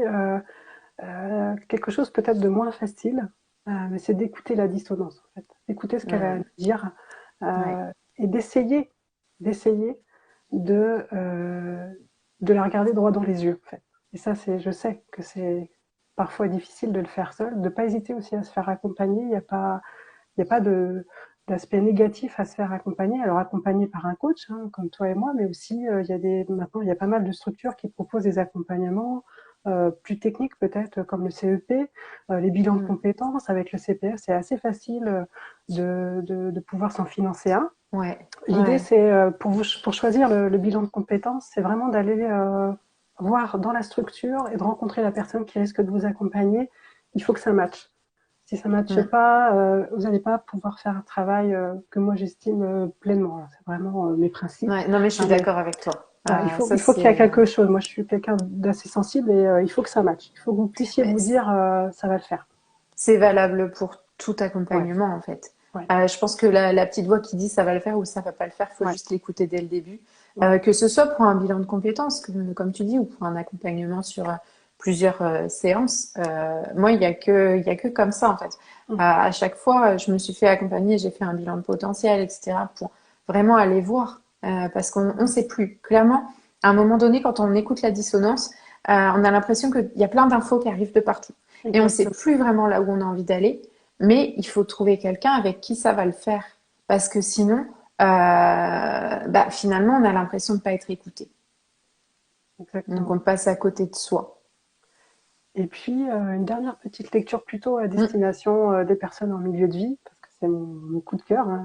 quelque chose peut-être de moins facile, mais c'est d'écouter la dissonance en fait, d'écouter ce qu'elle a à nous Mm. dire Ouais. et d'essayer de la regarder droit dans les yeux en fait. Et ça, je sais que c'est parfois difficile de le faire seul, de pas hésiter aussi à se faire accompagner. Il y a pas d'aspect négatif à se faire accompagner. Alors accompagné par un coach, hein, comme toi et moi, mais aussi maintenant il y a pas mal de structures qui proposent des accompagnements plus techniques peut-être comme le CEP, les bilans de Mm. compétences avec le CPF. C'est assez facile de pouvoir s'en financer un. Ouais. L'idée, Ouais. c'est pour choisir le bilan de compétences, c'est vraiment d'aller voir dans la structure et de rencontrer la personne qui risque de vous accompagner. Il faut que ça matche. Si ça ne matche Mm. pas, vous n'allez pas pouvoir faire un travail que moi j'estime pleinement. C'est vraiment mes principes. Ouais, non, mais je suis Hein, mais d'accord avec toi. Ça, il faut qu'il y ait c'est. quelque chose. Moi, je suis quelqu'un d'assez sensible et il faut que ça matche. Il faut que vous puissiez Mais vous dire ça va le faire. c'est valable pour tout Ouais, accompagnement, en fait. ouais, Je pense que la petite voix qui dit ça va le faire ou ça va pas le faire, faut ouais, juste l'écouter dès le début. ouais. Que ce soit pour un bilan de compétences, comme tu dis, ou pour un accompagnement sur plusieurs séances. Moi, il y a que comme ça, en fait. Mm. À chaque fois, je me suis fait accompagner, j'ai fait un bilan de potentiel, etc., pour vraiment aller voir. Parce qu'on ne sait plus. Clairement, à un moment donné, quand on écoute la dissonance, on a l'impression qu'il y a plein d'infos qui arrivent de partout. Et on ne sait Exactement. plus vraiment là où on a envie d'aller. Mais il faut trouver quelqu'un avec qui ça va le faire. Parce que sinon, finalement, on a l'impression de ne pas être écouté. Donc, Exactement. on passe à côté de soi. Et puis, une dernière petite lecture plutôt à Mm. destination des personnes en milieu de vie, parce que c'est mon coup de cœur, hein,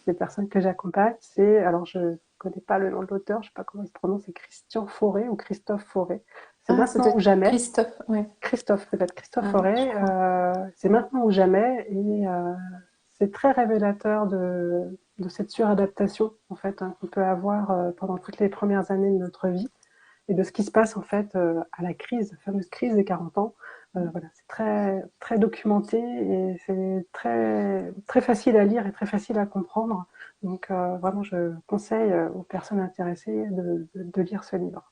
des personnes que j'accompagne. C'est, alors je connais pas le nom de l'auteur, je sais pas comment il se prononce, c'est Christian Fauré ou Christophe Fauré. C'est Ah, ça maintenant doit ou être jamais. Christophe. Ouais, Christophe, peut-être Christophe ouais, je Fauré. crois. C'est maintenant ou jamais, et c'est très révélateur de cette suradaptation en fait hein, qu'on peut avoir pendant toutes les premières années de notre vie et de ce qui se passe en fait à la crise, la fameuse crise des 40 ans. Voilà, c'est très très documenté et c'est très facile à lire et très facile à comprendre. Donc vraiment, je conseille aux personnes intéressées de lire ce livre.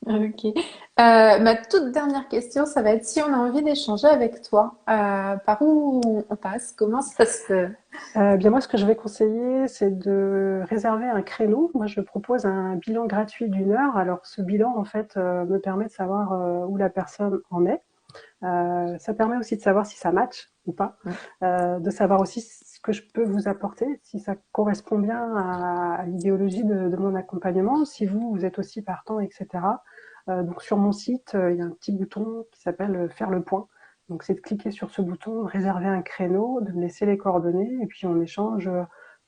Ok. Ma toute dernière question, ça va être si on a envie d'échanger avec toi, par où on passe, comment ça se... Bien moi, ce que je vais conseiller, c'est de réserver un créneau. Moi, je propose un bilan gratuit d'une heure. Alors, ce bilan, en fait, me permet de savoir où la personne en est. Ça permet aussi de savoir si ça match ou pas, de savoir aussi ce que je peux vous apporter, si ça correspond bien à l'idéologie de mon accompagnement, si vous êtes aussi partant, etc. Donc sur mon site, il y a un petit bouton qui s'appelle Faire le point. Donc c'est de cliquer sur ce bouton, de réserver un créneau, de me laisser les coordonnées, et puis on échange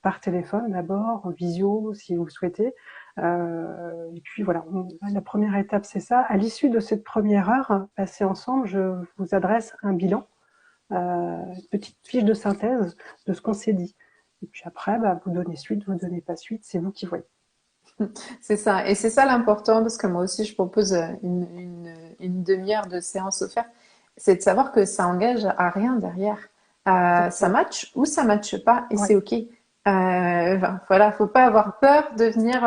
par téléphone d'abord, en visio si vous le souhaitez. Et puis voilà, la première étape c'est ça. À l'issue de cette première heure passée ensemble, je vous adresse un bilan, une petite fiche de synthèse de ce qu'on s'est dit. Et puis après, bah, vous donnez suite, vous donnez pas suite, c'est vous qui voyez. C'est ça. Et c'est ça l'important, parce que moi aussi, je propose une demi-heure de séance offerte. C'est de savoir que ça engage à rien derrière. Ça Exactement. match ou ça matche pas, et Ouais. c'est OK. Enfin, voilà, faut pas avoir peur de venir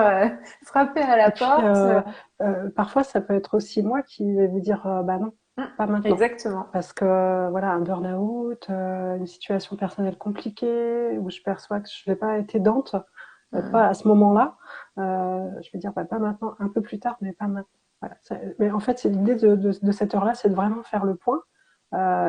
frapper à la Et puis, porte. parfois, ça peut être aussi moi qui vais vous dire, bah non, pas maintenant. Exactement. Parce que voilà, un burn-out, une situation personnelle compliquée, où je perçois que je n'ai pas été aidante, Mm. pas à ce moment-là, je vais dire, bah, pas maintenant, un peu plus tard, mais pas maintenant. Voilà. Mais en fait, c'est l'idée de cette heure-là, c'est de vraiment faire le point.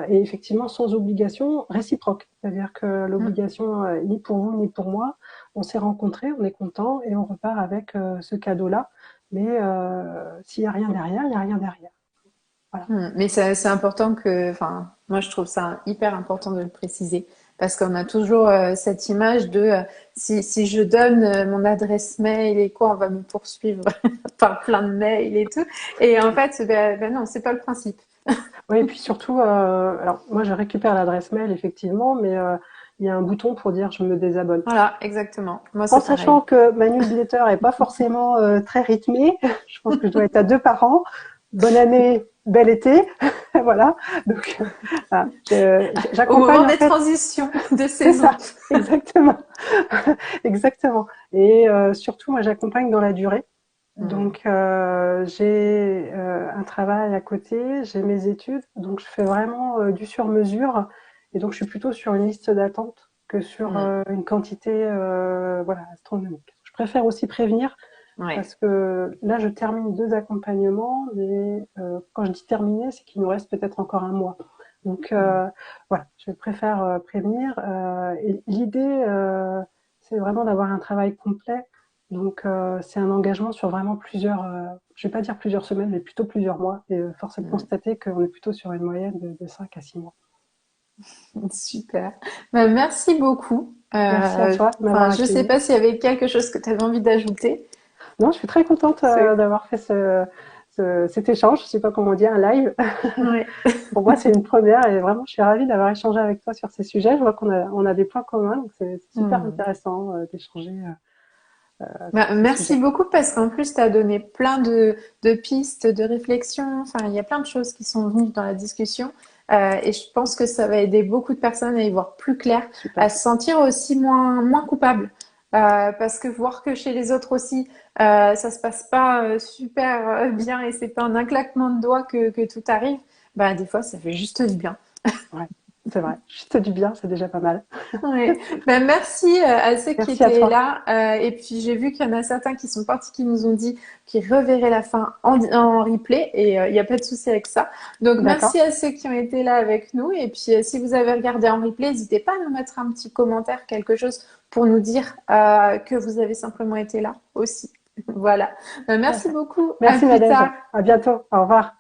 Et effectivement, sans obligation réciproque. C'est-à-dire que Mm. l'obligation, ni pour vous, ni pour moi, on s'est rencontrés, on est content et on repart avec ce cadeau-là. Mais s'il n'y a rien derrière, il n'y a rien derrière. Voilà. Mais c'est important que, enfin, moi je trouve ça hyper important de le préciser parce qu'on a toujours cette image de si je donne mon adresse mail et quoi, on va me poursuivre par plein de mails et tout. Et en fait, ben non, c'est pas le principe. Oui, et puis surtout, alors moi je récupère l'adresse mail effectivement, mais il y a un bouton pour dire je me désabonne. Voilà, exactement. Moi En c'est pareil. sachant que ma newsletter est pas forcément très rythmée, je pense que je dois être à 2 par an. Bonne année, bel été, voilà. Donc voilà, Au moment j'accompagne en des fait, transitions de c'est saison. ça, exactement, exactement. Et surtout moi j'accompagne dans la durée. Hmm. Donc j'ai un travail à côté, j'ai mes études, donc je fais vraiment du sur-mesure. Et donc je suis plutôt sur une liste d'attente que sur Hmm. une quantité voilà, astronomique. Je préfère aussi prévenir Ouais. parce que là je termine 2 accompagnements, mais quand je dis terminer, c'est qu'il nous reste peut-être encore un mois. Donc Hmm. voilà, je préfère prévenir. Et l'idée, c'est vraiment d'avoir un travail complet. Donc c'est un engagement sur vraiment plusieurs, je vais pas dire plusieurs semaines, mais plutôt plusieurs mois. Et force est de Hmm. constater qu'on est plutôt sur une moyenne de 5 à 6 mois. Super. Ben, merci beaucoup. Merci à toi de Enfin, m'avoir je sais accueilli. pas s'il y avait quelque chose que tu avais envie d'ajouter. Non, je suis très contente C'est... d'avoir fait cet échange. Je sais pas comment dire, un live. Ouais. Pour moi, c'est une première et vraiment, je suis ravie d'avoir échangé avec toi sur ces sujets. Je vois on a des points communs, donc c'est super Hmm. intéressant d'échanger Bah, sur ces merci sujets. beaucoup parce qu'en plus, tu as donné plein de pistes, de réflexions. Enfin, il y a plein de choses qui sont venues dans la discussion. Et je pense que ça va aider beaucoup de personnes à y voir plus clair, Super. à se sentir aussi moins coupable. Parce que voir que chez les autres aussi, ça se passe pas super bien et c'est pas en un claquement de doigts que tout arrive, bah, des fois, ça fait juste du bien. Ouais, c'est vrai. Juste du bien, c'est déjà pas mal. Ouais. Ben, merci à ceux qui Merci à étaient toi. là. Et puis j'ai vu qu'il y en a certains qui sont partis, qui nous ont dit qu'ils reverraient la fin en replay. Et il n'y a pas de souci avec ça. Donc D'accord. merci à ceux qui ont été là avec nous. Et puis si vous avez regardé en replay, n'hésitez pas à nous mettre un petit commentaire, quelque chose pour nous dire que vous avez simplement été là aussi. Voilà. Merci beaucoup. À Merci plus Nadège. tard. À bientôt. Au revoir.